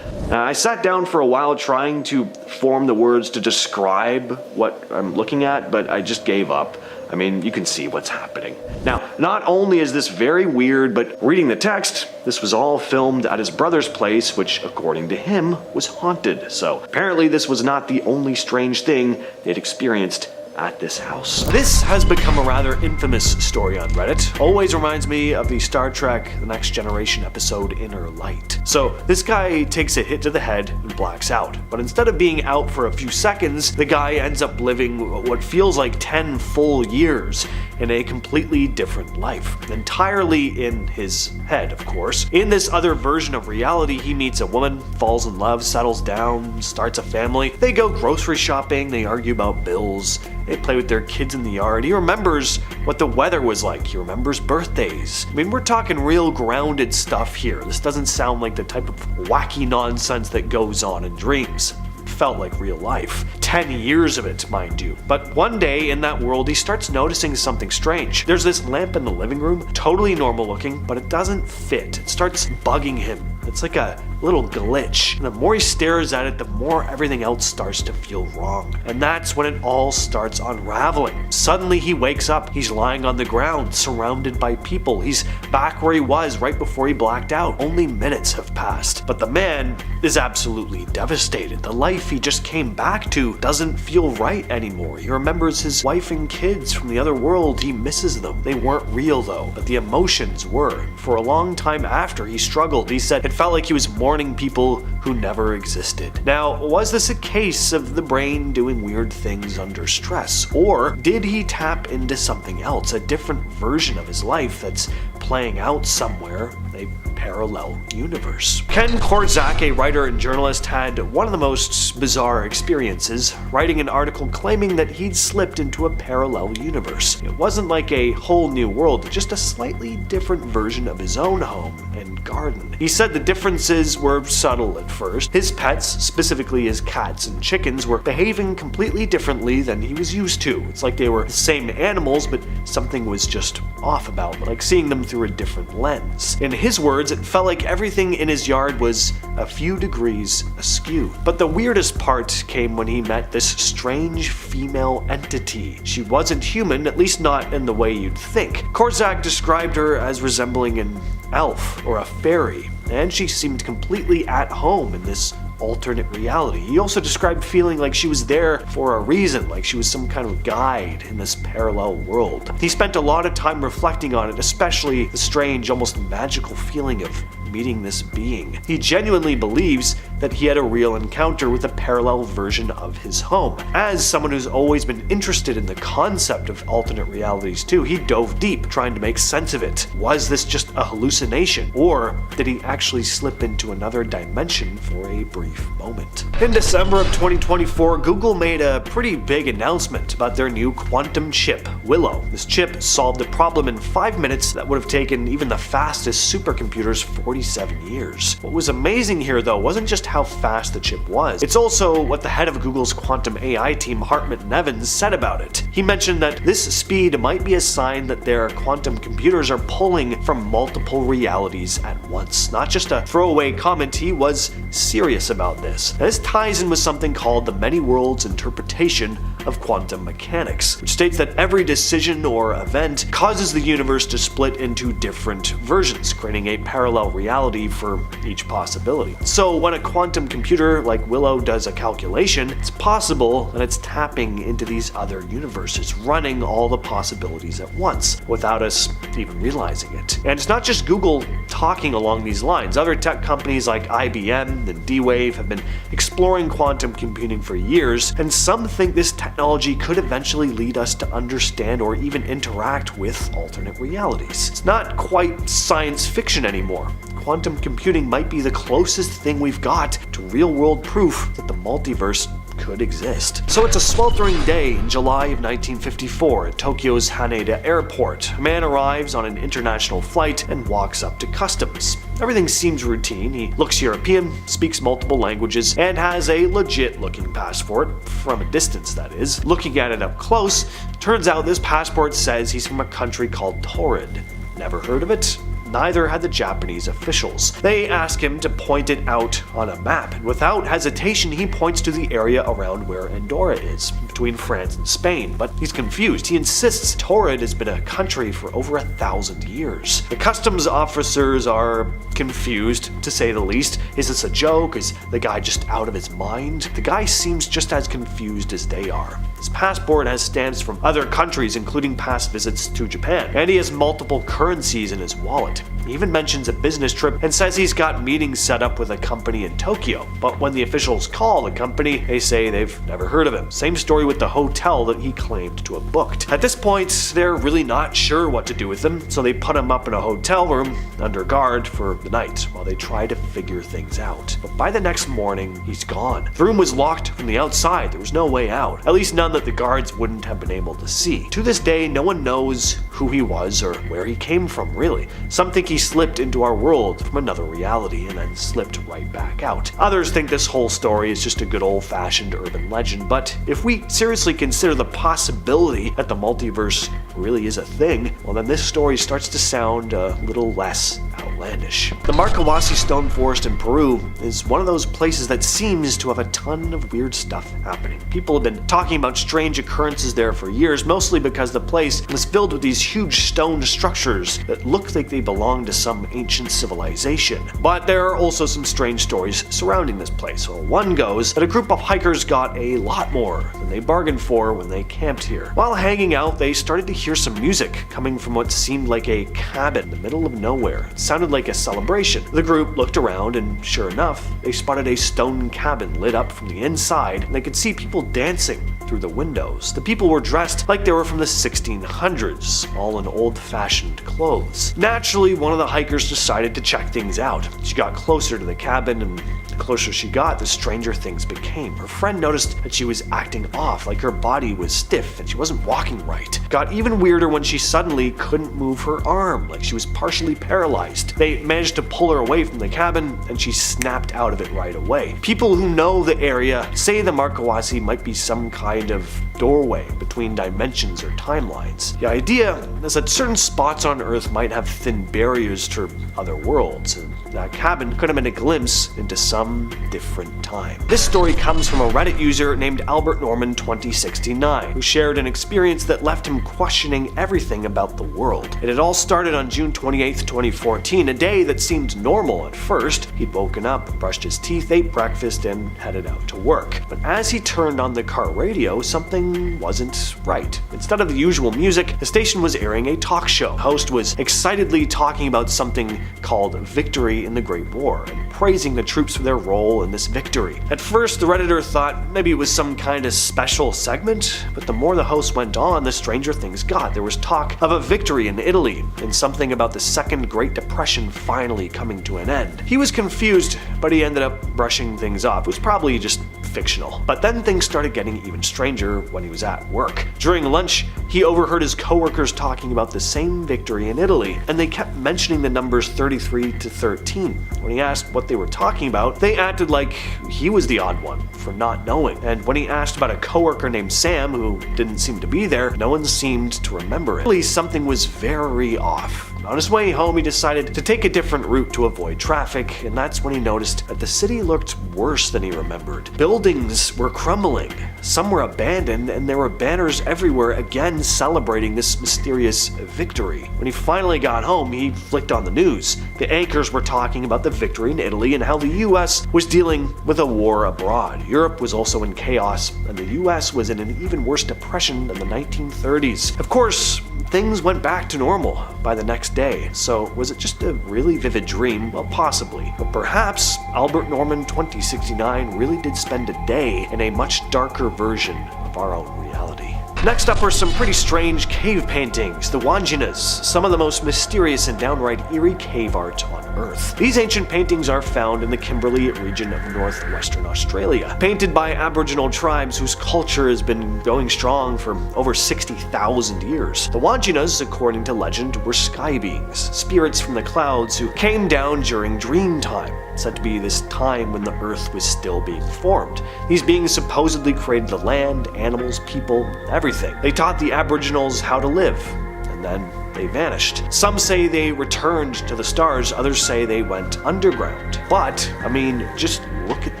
I sat down for a while trying to form the words to describe what I'm looking at, but I just gave up. I mean, you can see what's happening. Now, not only is this very weird, but reading the text, this was all filmed at his brother's place, which, according to him, was haunted. So apparently this was not the only strange thing they'd experienced at this house. This has become a rather infamous story on Reddit. Always reminds me of the Star Trek The Next Generation episode Inner Light. So this guy takes a hit to the head and blacks out. But instead of being out for a few seconds, the guy ends up living what feels like 10 full years in a completely different life. Entirely in his head, of course. In this other version of reality, he meets a woman, falls in love, settles down, starts a family. They go grocery shopping, they argue about bills, they play with their kids in the yard. He remembers what the weather was like. He remembers birthdays. I mean, we're talking real grounded stuff here. This doesn't sound like the type of wacky nonsense that goes on in dreams. It felt like real life. 10 years of it, mind you. But one day in that world, he starts noticing something strange. There's this lamp in the living room, totally normal looking, but it doesn't fit. It starts bugging him. It's like a little glitch. And the more he stares at it, the more everything else starts to feel wrong. And that's when it all starts unraveling. Suddenly he wakes up. He's lying on the ground, surrounded by people. He's back where he was right before he blacked out. Only minutes have passed. But the man is absolutely devastated. The life he just came back to doesn't feel right anymore. He remembers his wife and kids from the other world. He misses them. They weren't real though, but the emotions were. For a long time after, he struggled. He said it felt like he was mourning people who never existed. Now, was this a case of the brain doing weird things under stress? Or did he tap into something else, a different version of his life that's playing out somewhere, a parallel universe? Ken Korczak, a writer and journalist, had one of the most bizarre experiences, writing an article claiming that he'd slipped into a parallel universe. It wasn't like a whole new world, just a slightly different version of his own home and garden. He said the differences were subtle at first. His pets, specifically his cats and chickens, were behaving completely differently than he was used to. It's like they were the same animals, but something was just off about them, like seeing them through a different lens. In his words, it felt like everything in his yard was a few degrees askew. But the weirdest part came when he met this strange female entity. She wasn't human, at least not in the way you'd think. Korczak described her as resembling an elf or a fairy, and she seemed completely at home in this alternate reality. He also described feeling like she was there for a reason, like she was some kind of guide in this parallel world. He spent a lot of time reflecting on it, especially the strange, almost magical feeling of meeting this being. He genuinely believes that he had a real encounter with a parallel version of his home. As someone who's always been interested in the concept of alternate realities too, he dove deep, trying to make sense of it. Was this just a hallucination, or did he actually slip into another dimension for a brief moment? In December of 2024, Google made a pretty big announcement about their new quantum chip, Willow. This chip solved a problem in 5 minutes that would have taken even the fastest supercomputers 47 years. What was amazing here though wasn't just how fast the chip was, it's also what the head of Google's quantum AI team, Hartmut Nevins, said about it. He mentioned that this speed might be a sign that their quantum computers are pulling from multiple realities at once. Not just a throwaway comment, he was serious about this. Now, this ties in with something called the many worlds interpretation of quantum mechanics, which states that every decision or event causes the universe to split into different versions, creating a parallel reality for each possibility. So when a quantum computer like Willow does a calculation, it's possible that it's tapping into these other universes, running all the possibilities at once, without us even realizing it. And it's not just Google talking along these lines. Other tech companies like IBM and D-Wave have been exploring quantum computing for years, and some think this technology could eventually lead us to understand or even interact with alternate realities. It's not quite science fiction anymore. Quantum computing might be the closest thing we've got to real-world proof that the multiverse could exist. So it's a sweltering day in July of 1954 at Tokyo's Haneda Airport. A man arrives on an international flight and walks up to customs. Everything seems routine. He looks European, speaks multiple languages, and has a legit-looking passport, from a distance that is. Looking at it up close, turns out this passport says he's from a country called Taured. Never heard of it? Neither had the Japanese officials. They ask him to point it out on a map, and without hesitation he points to the area around where Andorra is, between France and Spain, but he's confused. He insists Taured has been a country for over 1,000 years. The customs officers are confused, to say the least. Is this a joke? Is the guy just out of his mind? The guy seems just as confused as they are. His passport has stamps from other countries, including past visits to Japan, and he has multiple currencies in his wallet. He even mentions a business trip and says he's got meetings set up with a company in Tokyo, but when the officials call the company, they say they've never heard of him. Same story with the hotel that he claimed to have booked. At this point, they're really not sure what to do with him, so they put him up in a hotel room under guard for the night while they try to figure things out. But by the next morning, he's gone. The room was locked from the outside. There was no way out, at least none that the guards wouldn't have been able to see. To this day, no one knows who he was or where he came from, really. Some think he slipped into our world from another reality and then slipped right back out. Others think this whole story is just a good old-fashioned urban legend, but if we seriously consider the possibility that the multiverse really is a thing, well then this story starts to sound a little less outlandish. The Marawasi stone forest in Peru is one of those places that seems to have a ton of weird stuff happening. People have been talking about strange occurrences there for years, mostly because the place was filled with these huge stone structures that look like they belong to some ancient civilization. But there are also some strange stories surrounding this place. Well, one goes that a group of hikers got a lot more than they bargained for when they camped here. While hanging out, they started to hear some music coming from what seemed like a cabin in the middle of nowhere. It sounded like a celebration. The group looked around and sure enough, they spotted a stone cabin lit up from the inside, and they could see people dancing through the windows. The people were dressed like they were from the 1600s, all in old-fashioned clothes. Naturally, one of the hikers decided to check things out. She got closer to the cabin, and the closer she got, the stranger things became. Her friend noticed that she was acting off, like her body was stiff and she wasn't walking right. Got even weirder when she suddenly couldn't move her arm, like she was partially paralyzed. They managed to pull her away from the cabin, and she snapped out of it right away. People who know the area say the Marawasi might be some kind of doorway between dimensions or timelines. The idea is that certain spots on Earth might have thin barriers to other worlds, and that cabin could have been a glimpse into some different time. This story comes from a Reddit user named Albert Norman 2069, who shared an experience that left him questioning everything about the world. It had all started on June 28, 2014, a day that seemed normal at first. He'd woken up, brushed his teeth, ate breakfast, and headed out to work. But as he turned on the car radio, something wasn't right. Instead of the usual music, the station was airing a talk show. The host was excitedly talking about something called victory in the Great War, and praising the troops for their role in this victory. At first, the Redditor thought maybe it was some kind of special segment, but the more the host went on, the stranger things got. There was talk of a victory in Italy, and something about the Second Great Depression finally coming to an end. He was confused, but he ended up brushing things off. It was probably just fictional. But then things started getting even stranger when he was at work. During lunch, he overheard his coworkers talking about the same victory in Italy, and they kept mentioning the numbers 33 to 13. When he asked what they were talking about, they acted like he was the odd one for not knowing. And when he asked about a coworker named Sam, who didn't seem to be there, no one seemed to remember it. At least something was very off. On his way home, he decided to take a different route to avoid traffic, and that's when he noticed that the city looked worse than he remembered. Buildings were crumbling, some were abandoned, and there were banners everywhere again celebrating this mysterious victory. When he finally got home, he flicked on the news. The anchors were talking about the victory in Italy and how the US was dealing with a war abroad. Europe was also in chaos, and the US was in an even worse depression than the 1930s. Of course, things went back to normal by the next day. So was it just a really vivid dream? Well, possibly. But perhaps Albert Norman 2069 really did spend a day in a much darker version of our own reality. Next up are some pretty strange cave paintings, the Wanginas, some of the most mysterious and downright eerie cave art on Earth. These ancient paintings are found in the Kimberley region of northwestern Australia, painted by Aboriginal tribes whose culture has been going strong for over 60,000 years. The Wanginas, according to legend, were sky beings, spirits from the clouds who came down during dream time, said to be this time when the Earth was still being formed. These beings supposedly created the land, animals, people, everything. They taught the Aboriginals how to live, and then they vanished. Some say they returned to the stars, others say they went underground. But, I mean, just look at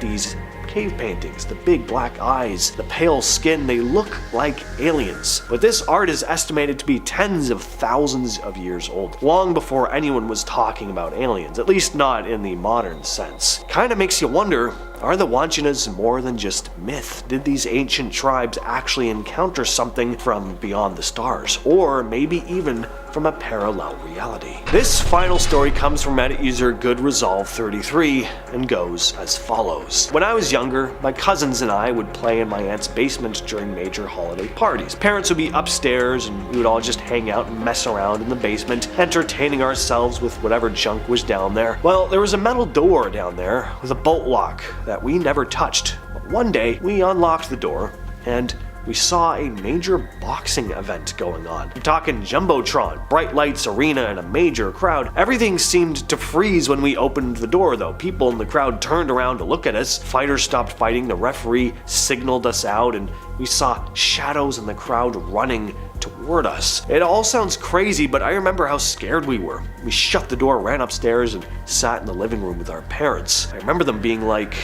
these cave paintings, the big black eyes, the pale skin, they look like aliens. But this art is estimated to be tens of thousands of years old, long before anyone was talking about aliens, at least not in the modern sense. Kinda makes you wonder, are the Wanginas more than just myth? Did these ancient tribes actually encounter something from beyond the stars, or maybe even from a parallel reality? This final story comes from Reddit user GoodResolve33 and goes as follows. When I was younger, my cousins and I would play in my aunt's basement during major holiday parties. Parents would be upstairs and we would all just hang out and mess around in the basement, entertaining ourselves with whatever junk was down there. Well, there was a metal door down there with a bolt lock that we never touched. But one day, we unlocked the door and we saw a major boxing event going on. I'm talking Jumbotron, bright lights, arena, and a major crowd. Everything seemed to freeze when we opened the door though. People in the crowd turned around to look at us. Fighters stopped fighting, the referee signaled us out, and we saw shadows in the crowd running toward us. It all sounds crazy, but I remember how scared we were. We shut the door, ran upstairs, and sat in the living room with our parents. I remember them being like,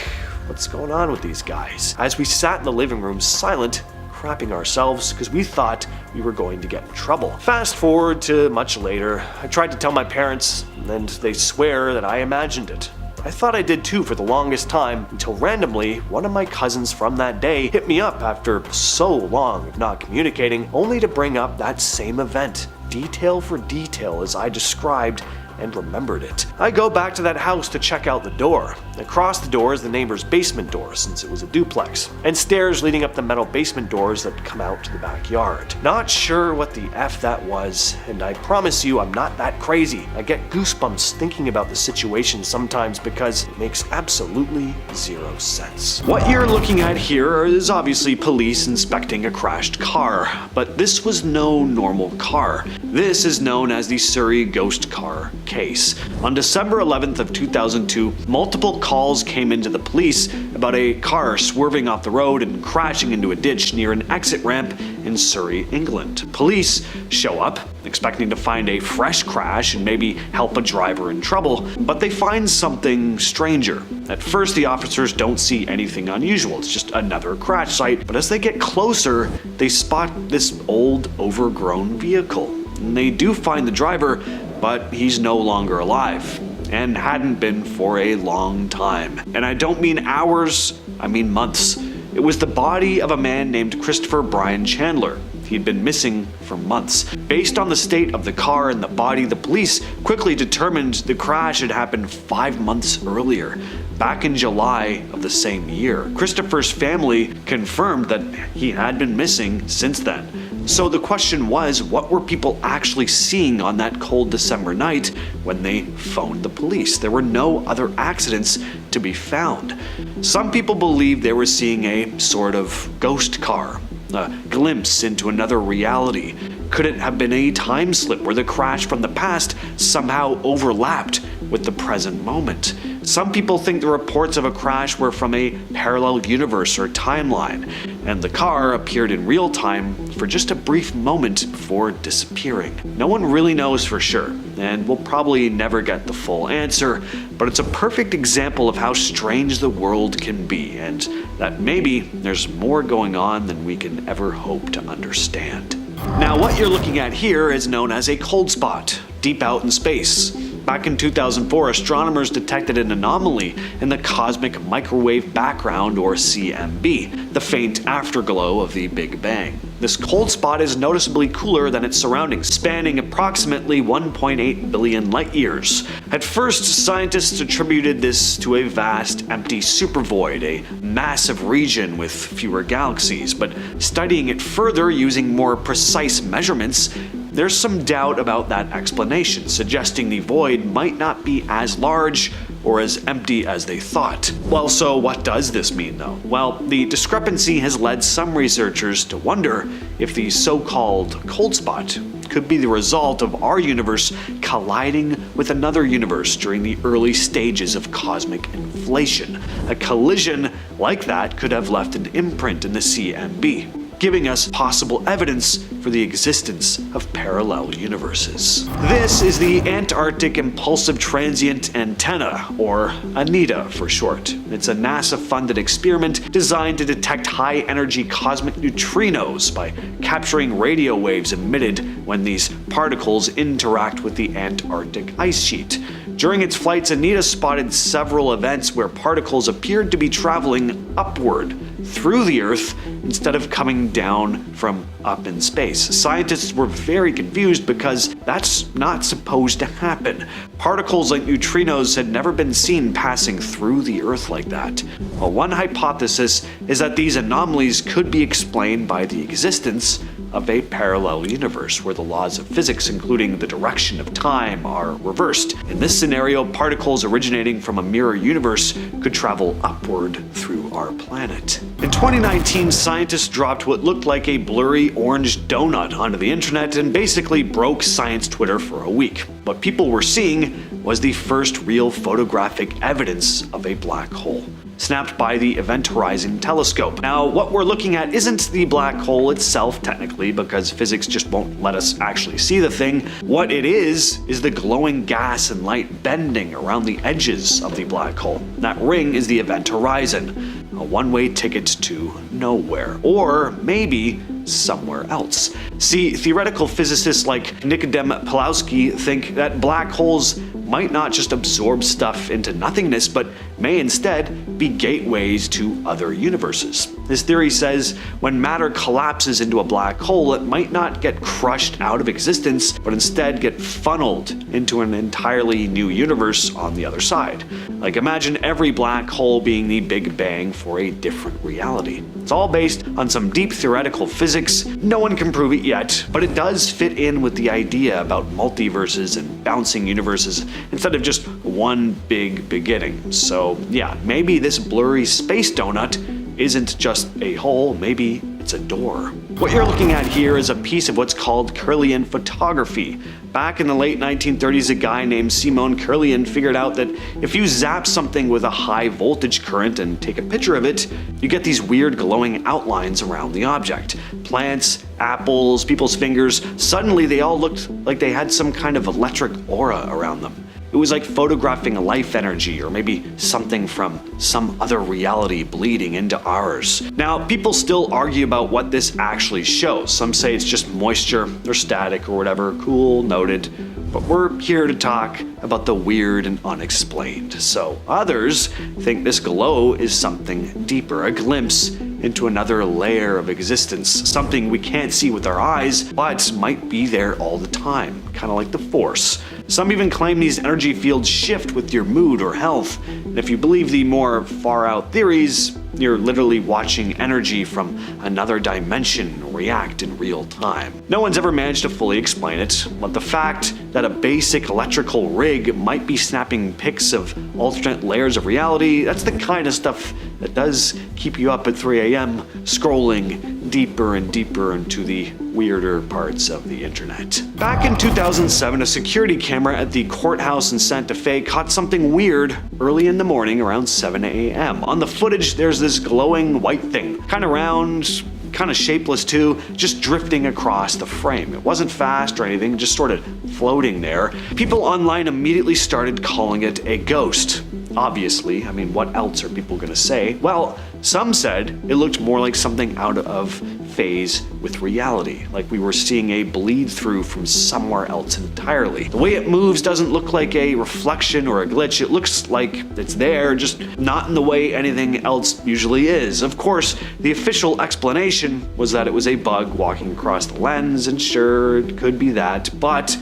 "What's going on with these guys?" As we sat in the living room silent, crapping ourselves because we thought we were going to get in trouble. Fast forward to much later, I tried to tell my parents, and they swear that I imagined it. I thought I did too for the longest time, until randomly, one of my cousins from that day hit me up after so long of not communicating, only to bring up that same event, detail for detail as I described and remembered it. I go back to that house to check out the door. Across the door is the neighbor's basement door, since it was a duplex, and stairs leading up the metal basement doors that come out to the backyard. Not sure what the F that was, and I promise you I'm not that crazy. I get goosebumps thinking about the situation sometimes because it makes absolutely zero sense. What you're looking at here is obviously police inspecting a crashed car, but this was no normal car. This is known as the Surrey ghost car case. On December 11th of 2002, multiple calls came into the police about a car swerving off the road and crashing into a ditch near an exit ramp in Surrey, England. Police show up, expecting to find a fresh crash and maybe help a driver in trouble, but they find something stranger. At first, the officers don't see anything unusual, it's just another crash site, but as they get closer, they spot this old, overgrown vehicle. And they do find the driver, but he's no longer alive, and hadn't been for a long time. And I don't mean hours, I mean months. It was the body of a man named Christopher Brian Chandler. He'd been missing for months. Based on the state of the car and the body, the police quickly determined the crash had happened 5 months earlier, back in July of the same year. Christopher's family confirmed that he had been missing since then. So the question was, what were people actually seeing on that cold December night when they phoned the police? There were no other accidents to be found. Some people believe they were seeing a sort of ghost car, a glimpse into another reality. Could it have been a time slip where the crash from the past somehow overlapped with the present moment? Some people think the reports of a crash were from a parallel universe or timeline, and the car appeared in real time for just a brief moment before disappearing. No one really knows for sure, and we'll probably never get the full answer, but it's a perfect example of how strange the world can be, and that maybe there's more going on than we can ever hope to understand. Now, what you're looking at here is known as a cold spot, deep out in space. Back in 2004, astronomers detected an anomaly in the cosmic microwave background, or CMB, the faint afterglow of the Big Bang. This cold spot is noticeably cooler than its surroundings, spanning approximately 1.8 billion light years. At first, scientists attributed this to a vast, empty supervoid, a massive region with fewer galaxies, but studying it further using more precise measurements, there's some doubt about that explanation, suggesting the void might not be as large or as empty as they thought. Well, so what does this mean though? Well, the discrepancy has led some researchers to wonder if the so-called cold spot could be the result of our universe colliding with another universe during the early stages of cosmic inflation. A collision like that could have left an imprint in the CMB, giving us possible evidence for the existence of parallel universes. This is the Antarctic Impulsive Transient Antenna, or ANITA for short. It's a NASA-funded experiment designed to detect high-energy cosmic neutrinos by capturing radio waves emitted when these particles interact with the Antarctic ice sheet. During its flights, ANITA spotted several events where particles appeared to be traveling upward through the Earth instead of coming down from up in space. Scientists were very confused because that's not supposed to happen. Particles like neutrinos had never been seen passing through the Earth like that. Well, one hypothesis is that these anomalies could be explained by the existence of a parallel universe where the laws of physics, including the direction of time, are reversed. In this scenario, particles originating from a mirror universe could travel upward through our planet. In 2019, scientists dropped what looked like a blurry orange donut onto the internet and basically broke science Twitter for a week. What people were seeing was the first real photographic evidence of a black hole. snapped by the Event Horizon Telescope. Now, what we're looking at isn't the black hole itself, technically, because physics just won't let us actually see the thing. What it is the glowing gas and light bending around the edges of the black hole. That ring is the Event Horizon, a one-way ticket to nowhere, or maybe somewhere else. See, theoretical physicists like Nikodem Pawlowski think that black holes might not just absorb stuff into nothingness, but may instead be gateways to other universes. His theory says when matter collapses into a black hole, it might not get crushed out of existence, but instead get funneled into an entirely new universe on the other side. Like, imagine every black hole being the Big Bang for a different reality. It's all based on some deep theoretical physics. No one can prove it yet, but it does fit in with the idea about multiverses and bouncing universes instead of just one big beginning. So yeah, maybe this blurry space donut isn't just a hole, maybe it's a door. What you're looking at here is a piece of what's called Kirlian photography. Back in the late 1930s, a guy named Simon Kirlian figured out that if you zap something with a high voltage current and take a picture of it, you get these weird glowing outlines around the object. Plants, apples, people's fingers, suddenly they all looked like they had some kind of electric aura around them. It was like photographing life energy, or maybe something from some other reality bleeding into ours. Now, people still argue about what this actually shows. Some say it's just moisture or static or whatever. Cool, noted. But we're here to talk about the weird and unexplained. So others think this glow is something deeper, a glimpse into another layer of existence, something we can't see with our eyes, but might be there all the time, kind of like the Force. Some even claim these energy fields shift with your mood or health, and if you believe the more far-out theories, you're literally watching energy from another dimension react in real time. No one's ever managed to fully explain it, but the fact that a basic electrical rig might be snapping pics of alternate layers of reality, that's the kind of stuff that does keep you up at 3 a.m. scrolling deeper and deeper into the weirder parts of the internet. Back in 2007, a security camera at the Courthouse in Santa Fe caught something weird early in the morning around 7 a.m. On the footage, there's this glowing white thing, kind of round, kind of shapeless too, just drifting across the frame. It wasn't fast or anything, just sort of floating there. People online immediately started calling it a ghost. Obviously, I mean, what else are people gonna say? Well, some said it looked more like something out of phase with reality, like we were seeing a bleed through from somewhere else entirely. The way it moves doesn't look like a reflection or a glitch. It looks like it's there, just not in the way anything else usually is. Of course, the official explanation was that it was a bug walking across the lens, and sure, it could be that, but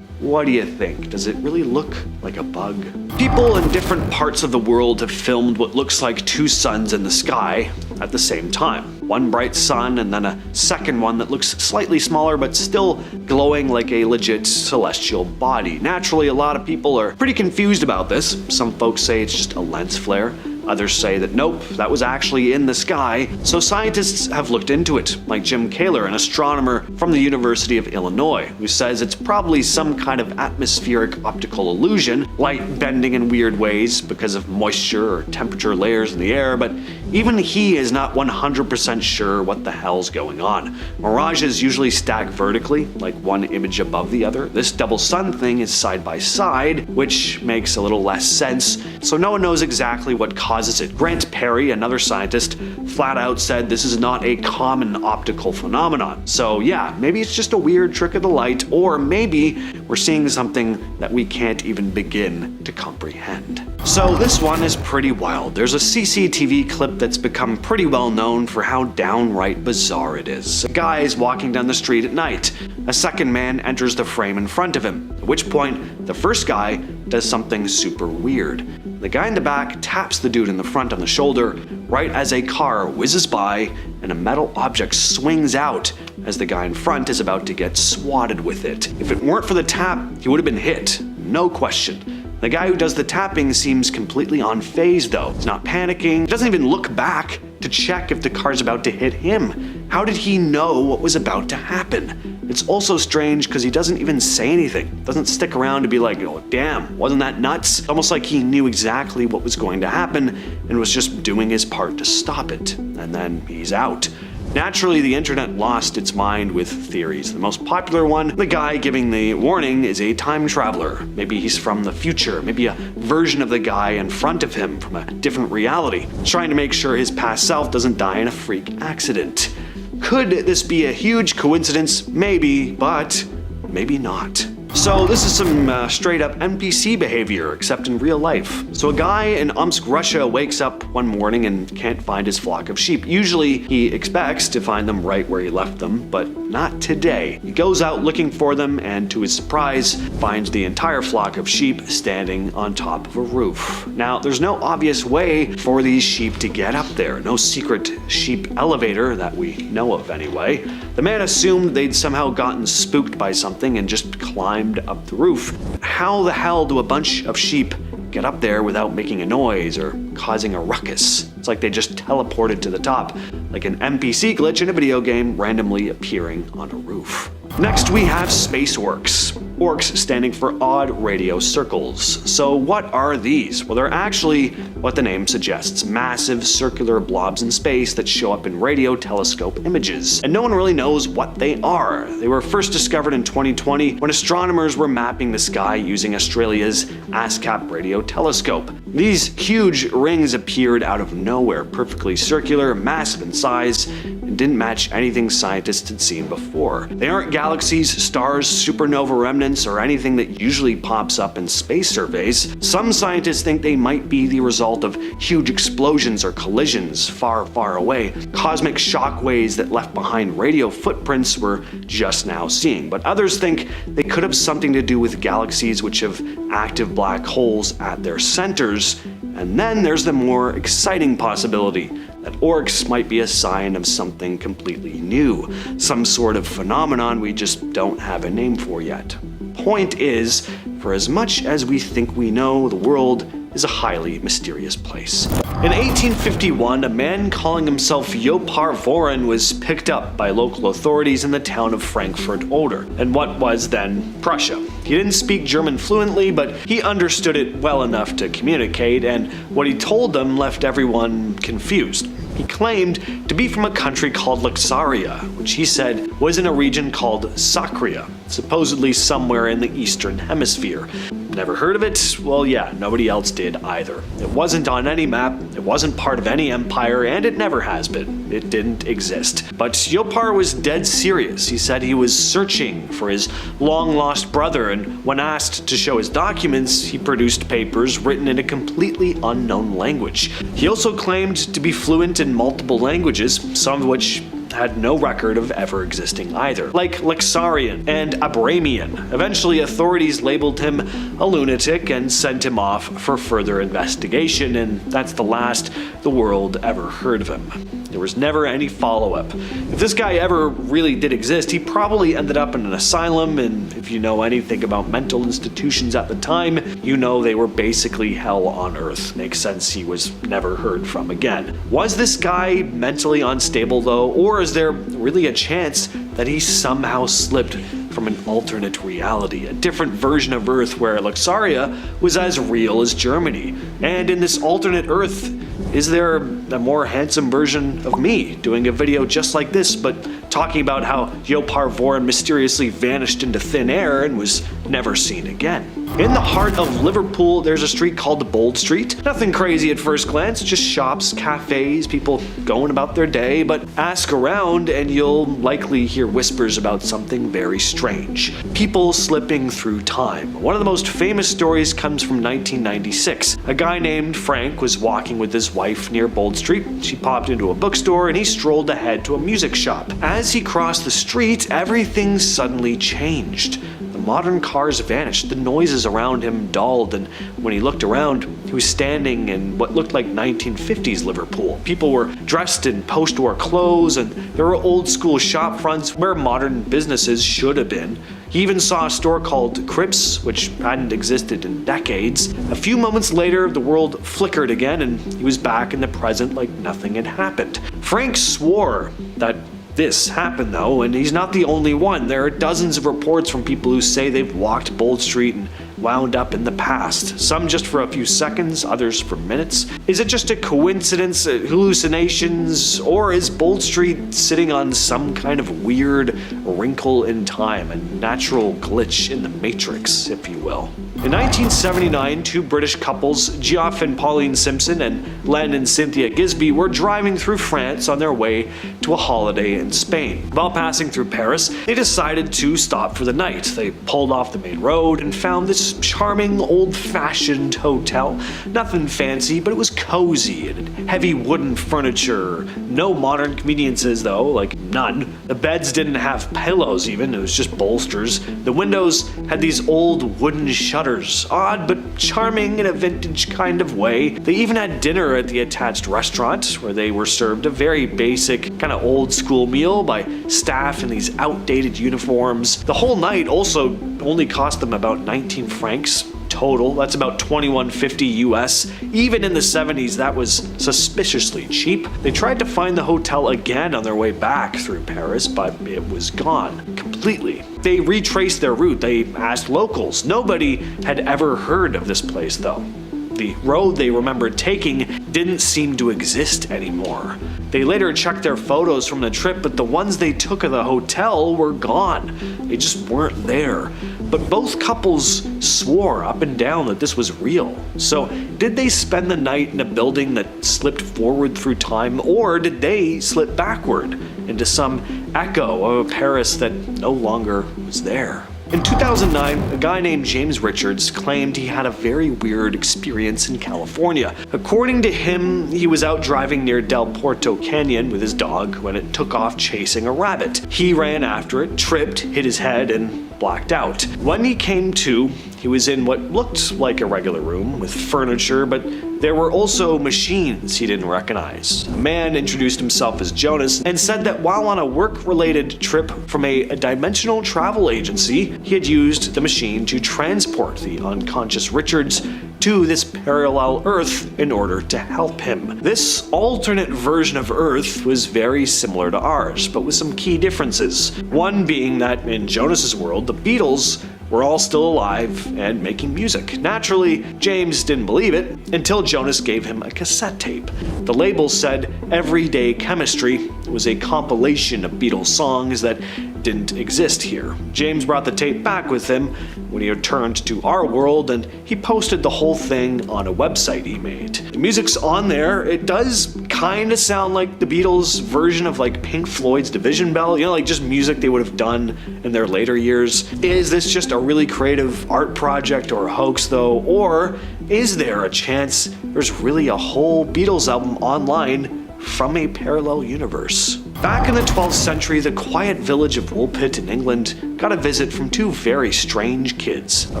what do you think? Does it really look like a bug? People in different parts of the world have filmed what looks like two suns in the sky at the same time. One bright sun and then a second one that looks slightly smaller but still glowing like a legit celestial body. Naturally, a lot of people are pretty confused about this. Some folks say it's just a lens flare. Others say that nope, that was actually in the sky. So scientists have looked into it, like Jim Kaler, an astronomer from the University of Illinois, who says it's probably some kind of atmospheric optical illusion, light bending in weird ways because of moisture or temperature layers in the air, but even he is not 100% sure what the hell's going on. Mirages usually stack vertically, like one image above the other. This double sun thing is side by side, which makes a little less sense, so no one knows exactly what causes it. Grant Perry, another scientist, flat out said this is not a common optical phenomenon. So yeah, maybe it's just a weird trick of the light, or maybe we're seeing something that we can't even begin to comprehend. So this one is pretty wild. There's a CCTV clip that's become pretty well known for how downright bizarre it is. A guy is walking down the street at night. A second man enters the frame in front of him, at which point the first guy does something super weird. The guy in the back taps the dude in the front on the shoulder right as a car whizzes by and a metal object swings out as the guy in front is about to get swatted with it. If it weren't for the tap, he would have been hit, no question. The guy who does the tapping seems completely unfazed though. He's not panicking, doesn't even look back to check if the car's about to hit him. How did he know what was about to happen? It's also strange because he doesn't even say anything. Doesn't stick around to be like, oh damn, wasn't that nuts? It's almost like he knew exactly what was going to happen and was just doing his part to stop it. And then he's out. Naturally, the internet lost its mind with theories. The most popular one, the guy giving the warning is a time traveler. Maybe he's from the future, maybe a version of the guy in front of him from a different reality, trying to make sure his past self doesn't die in a freak accident. Could this be a huge coincidence? Maybe, but maybe not. So this is some straight up NPC behavior, except in real life. So a guy in Omsk, Russia wakes up one morning and can't find his flock of sheep. Usually he expects to find them right where he left them, but not today. He goes out looking for them and to his surprise finds the entire flock of sheep standing on top of a roof. Now there's no obvious way for these sheep to get up there, no secret sheep elevator that we know of anyway. The man assumed they'd somehow gotten spooked by something and just climbed up the roof. How the hell do a bunch of sheep get up there without making a noise or causing a ruckus? It's like they just teleported to the top, like an NPC glitch in a video game randomly appearing on a roof. Next we have space orcs. Orcs standing for odd radio circles. So what are these? Well, they're actually what the name suggests, massive circular blobs in space that show up in radio telescope images. And no one really knows what they are. They were first discovered in 2020 when astronomers were mapping the sky using Australia's ASCAP radio telescope. These huge rings appeared out of nowhere, perfectly circular, massive in size, and didn't match anything scientists had seen before. They aren't galaxies, stars, supernova remnants, or anything that usually pops up in space surveys. Some scientists think they might be the result of huge explosions or collisions far, far away, cosmic shock waves that left behind radio footprints we're just now seeing. But others think they could have something to do with galaxies which have active black holes at their centers. And then there's the more exciting possibility that orcs might be a sign of something completely new, some sort of phenomenon we just don't have a name for yet. Point is, for as much as we think we know, the world is a highly mysterious place. In 1851, a man calling himself Jopar Voren was picked up by local authorities in the town of Frankfurt Oder, in what was then Prussia. He didn't speak German fluently, but he understood it well enough to communicate, and what he told them left everyone confused. He claimed to be from a country called Lxaria, which he said was in a region called Sacria, supposedly somewhere in the Eastern Hemisphere. Never heard of it? Well, yeah, nobody else did either. It wasn't on any map, it wasn't part of any empire, and it never has been. It didn't exist. But Jopar was dead serious. He said he was searching for his long-lost brother, and when asked to show his documents, he produced papers written in a completely unknown language. He also claimed to be fluent in multiple languages, some of which had no record of ever existing either, like Lxarian and Abramian. Eventually, authorities labeled him a lunatic and sent him off for further investigation, and that's the last the world ever heard of him. There was never any follow-up. If this guy ever really did exist, he probably ended up in an asylum, and if you know anything about mental institutions at the time, you know they were basically hell on earth. Makes sense he was never heard from again. Was this guy mentally unstable though, or is there really a chance that he somehow slipped from an alternate reality, a different version of Earth where Lxaria was as real as Germany? And in this alternate Earth, is there a more handsome version of me doing a video just like this, but talking about how Jopar Voren mysteriously vanished into thin air and was never seen again? In the heart of Liverpool, there's a street called Bold Street. Nothing crazy at first glance, just shops, cafes, people going about their day, but ask around and you'll likely hear whispers about something very strange. People slipping through time. One of the most famous stories comes from 1996. A guy named Frank was walking with his wife near Bold Street. She popped into a bookstore and he strolled ahead to a music shop. As he crossed the street, everything suddenly changed. The modern cars vanished, the noises around him dulled, and when he looked around, he was standing in what looked like 1950s Liverpool. People were dressed in post-war clothes, and there were old-school shop fronts where modern businesses should have been. He even saw a store called Crips, which hadn't existed in decades. A few moments later, the world flickered again, and he was back in the present like nothing had happened. Frank swore that This happened though, and he's not the only one. There are dozens of reports from people who say they've walked Bold Street and wound up in the past. Some just for a few seconds, others for minutes. Is it just a coincidence, hallucinations, or is Bold Street sitting on some kind of weird wrinkle in time, a natural glitch in the matrix, if you will? In 1979, two British couples, Geoff and Pauline Simpson and Len and Cynthia Gisby, were driving through France on their way to a holiday in Spain. While passing through Paris, they decided to stop for the night. They pulled off the main road and found this charming, old-fashioned hotel. Nothing fancy, but it was cozy and heavy wooden furniture. No modern conveniences though, like none. The beds didn't have pillows even, it was just bolsters. The windows had these old wooden shutters, odd but charming in a vintage kind of way. They even had dinner at the attached restaurant, where they were served a very basic, kind of old school meal by staff in these outdated uniforms. The whole night also only cost them about 19 francs total. That's about $21.50 US. Even in the 70s, that was suspiciously cheap. They tried to find the hotel again on their way back through Paris, but it was gone completely. They retraced their route. They asked locals. Nobody had ever heard of this place though. The road they remembered taking didn't seem to exist anymore. They later checked their photos from the trip, but the ones they took of the hotel were gone. They just weren't there. But both couples swore up and down that this was real. So did they spend the night in a building that slipped forward through time, or did they slip backward into some echo of a Paris that no longer was there? In 2009, a guy named James Richards claimed he had a very weird experience in California. According to him, he was out driving near Del Porto Canyon with his dog when it took off chasing a rabbit. He ran after it, tripped, hit his head, and blacked out. When he came to, he was in what looked like a regular room with furniture, but there were also machines he didn't recognize. A man introduced himself as Jonas and said that while on a work-related trip from a dimensional travel agency, he had used the machine to transport the unconscious Richards to this parallel Earth in order to help him. This alternate version of Earth was very similar to ours, but with some key differences. One being that in Jonas's world, the Beatles were all still alive and making music. Naturally, James didn't believe it until Jonas gave him a cassette tape. The label said Everyday Chemistry was a compilation of Beatles songs that didn't exist here. James brought the tape back with him when he returned to our world, and he posted the whole thing on a website he made. The music's on there. It does kind of sound like the Beatles' version of like Pink Floyd's Division Bell, you know, like just music they would have done in their later years. Is this just a really creative art project or a hoax though? Or is there a chance there's really a whole Beatles album online from a parallel universe? Back in the 12th century, the quiet village of Woolpit in England got a visit from two very strange kids. A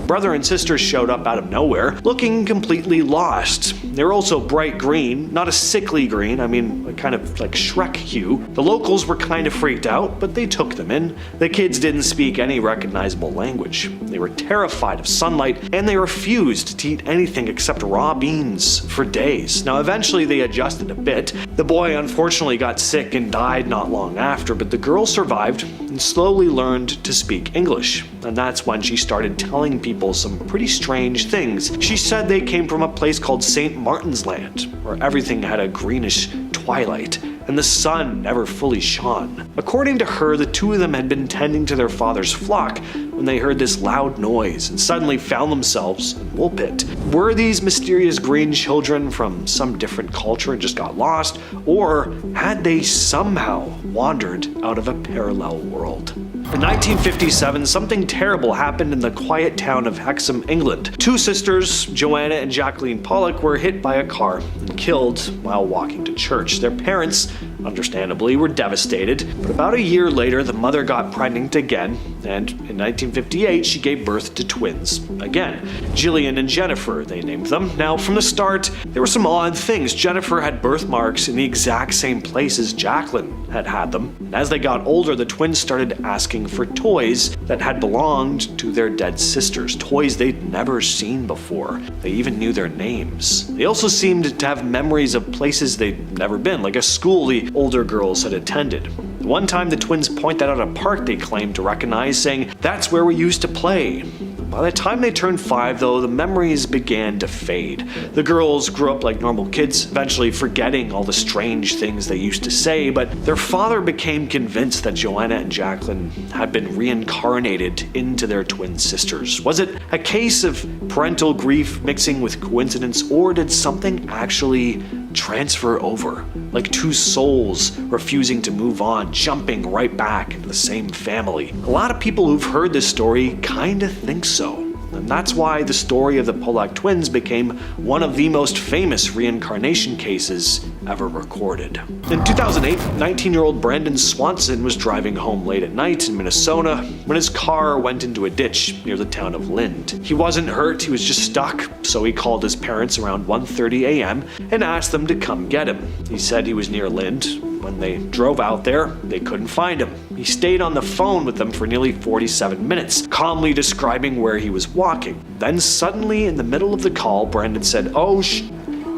brother and sister showed up out of nowhere, looking completely lost. They were also bright green, not a sickly green, I mean a kind of like Shrek hue. The locals were kind of freaked out, but they took them in. The kids didn't speak any recognizable language. They were terrified of sunlight, and they refused to eat anything except raw beans for days. Now eventually they adjusted a bit. The boy unfortunately got sick and died not long after, but the girl survived and slowly learned to speak English. And that's when she started telling people some pretty strange things. She said they came from a place called St. Martin's Land, where everything had a greenish twilight and the sun never fully shone. According to her, the two of them had been tending to their father's flock when they heard this loud noise and suddenly found themselves in Woolpit. Were these mysterious green children from some different culture and just got lost, or had they somehow wandered out of a parallel world? In 1957, something terrible happened in the quiet town of Hexham, England. Two sisters, Joanna and Jacqueline Pollock, were hit by a car and killed while walking to church. Their parents, understandably, were devastated, but about a year later, the mother got pregnant again, and in 1958, she gave birth to twins. Again, Gillian and Jennifer, they named them. Now, from the start, there were some odd things. Jennifer had birthmarks in the exact same places Jacqueline had them. And as they got older, the twins started asking for toys that had belonged to their dead sisters, toys they'd never seen before. They even knew their names. They also seemed to have memories of places they'd never been, like a school the older girls had attended. One time the twins pointed out a park they claimed to recognize, saying, "That's where we used to play." By the time they turned 5, though, the memories began to fade. The girls grew up like normal kids, eventually forgetting all the strange things they used to say, but their father became convinced that Joanna and Jacqueline had been reincarnated into their twin sisters. Was it a case of parental grief mixing with coincidence, or did something actually transfer over? Like two souls refusing to move on, jumping right back into the same family. A lot of people who've heard this story kinda think so. And that's why the story of the Pollock twins became one of the most famous reincarnation cases ever recorded. In 2008, 19-year-old Brandon Swanson was driving home late at night in Minnesota when his car went into a ditch near the town of Lind. He wasn't hurt, he was just stuck, so he called his parents around 1:30 a.m. and asked them to come get him. He said he was near Lind. When they drove out there, they couldn't find him. He stayed on the phone with them for nearly 47 minutes, calmly describing where he was walking. Then suddenly, in the middle of the call, Brandon said, "Oh,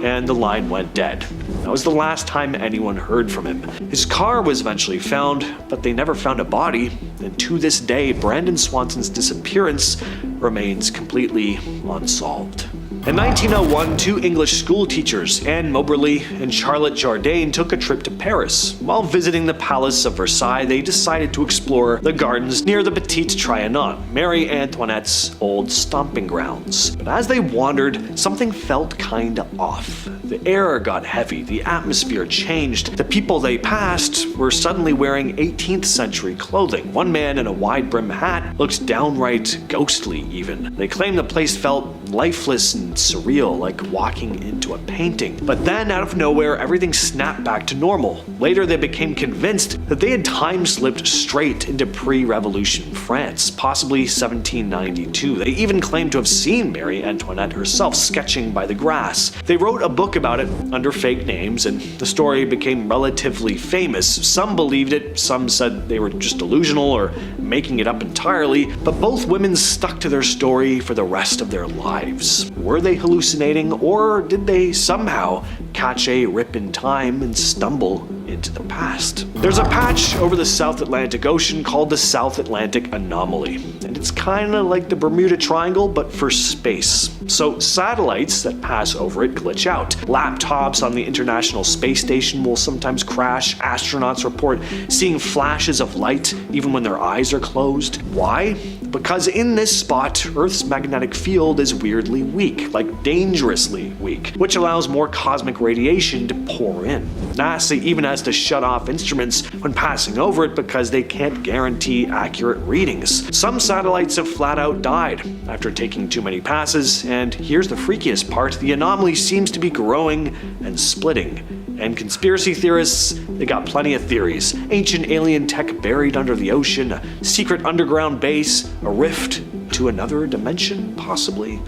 and the line went dead. That was the last time anyone heard from him. His car was eventually found, but they never found a body, and to this day, Brandon Swanson's disappearance remains completely unsolved. In 1901, 2 English school teachers, Anne Moberly and Charlotte Jourdain, took a trip to Paris. While visiting the Palace of Versailles, they decided to explore the gardens near the Petit Trianon, Marie Antoinette's old stomping grounds. But as they wandered, something felt kinda off. The air got heavy, the atmosphere changed. The people they passed were suddenly wearing 18th century clothing. One man in a wide-brimmed hat looked downright ghostly even. They claimed the place felt lifeless and surreal, like walking into a painting. But then, out of nowhere, everything snapped back to normal. Later, they became convinced that they had time-slipped straight into pre-revolution France, possibly 1792. They even claimed to have seen Marie Antoinette herself sketching by the grass. They wrote a book about it under fake names, and the story became relatively famous. Some believed it, some said they were just delusional or making it up entirely, but both women stuck to their story for the rest of their lives. Were they hallucinating, or did they somehow catch a rip in time and stumble into the past? There's a patch over the South Atlantic Ocean called the South Atlantic Anomaly, and it's kinda like the Bermuda Triangle, but for space. So satellites that pass over it glitch out. Laptops on the International Space Station will sometimes crash. Astronauts report seeing flashes of light even when their eyes are closed. Why? Because in this spot, Earth's magnetic field is weirdly weak, like dangerously weak, which allows more cosmic radiation to pour in. NASA even has to shut off instruments when passing over it because they can't guarantee accurate readings. Some satellites have flat out died after taking too many passes, and here's the freakiest part: the anomaly seems to be growing and splitting. And conspiracy theorists, they got plenty of theories. Ancient alien tech buried under the ocean, a secret underground base, a rift to another dimension, possibly.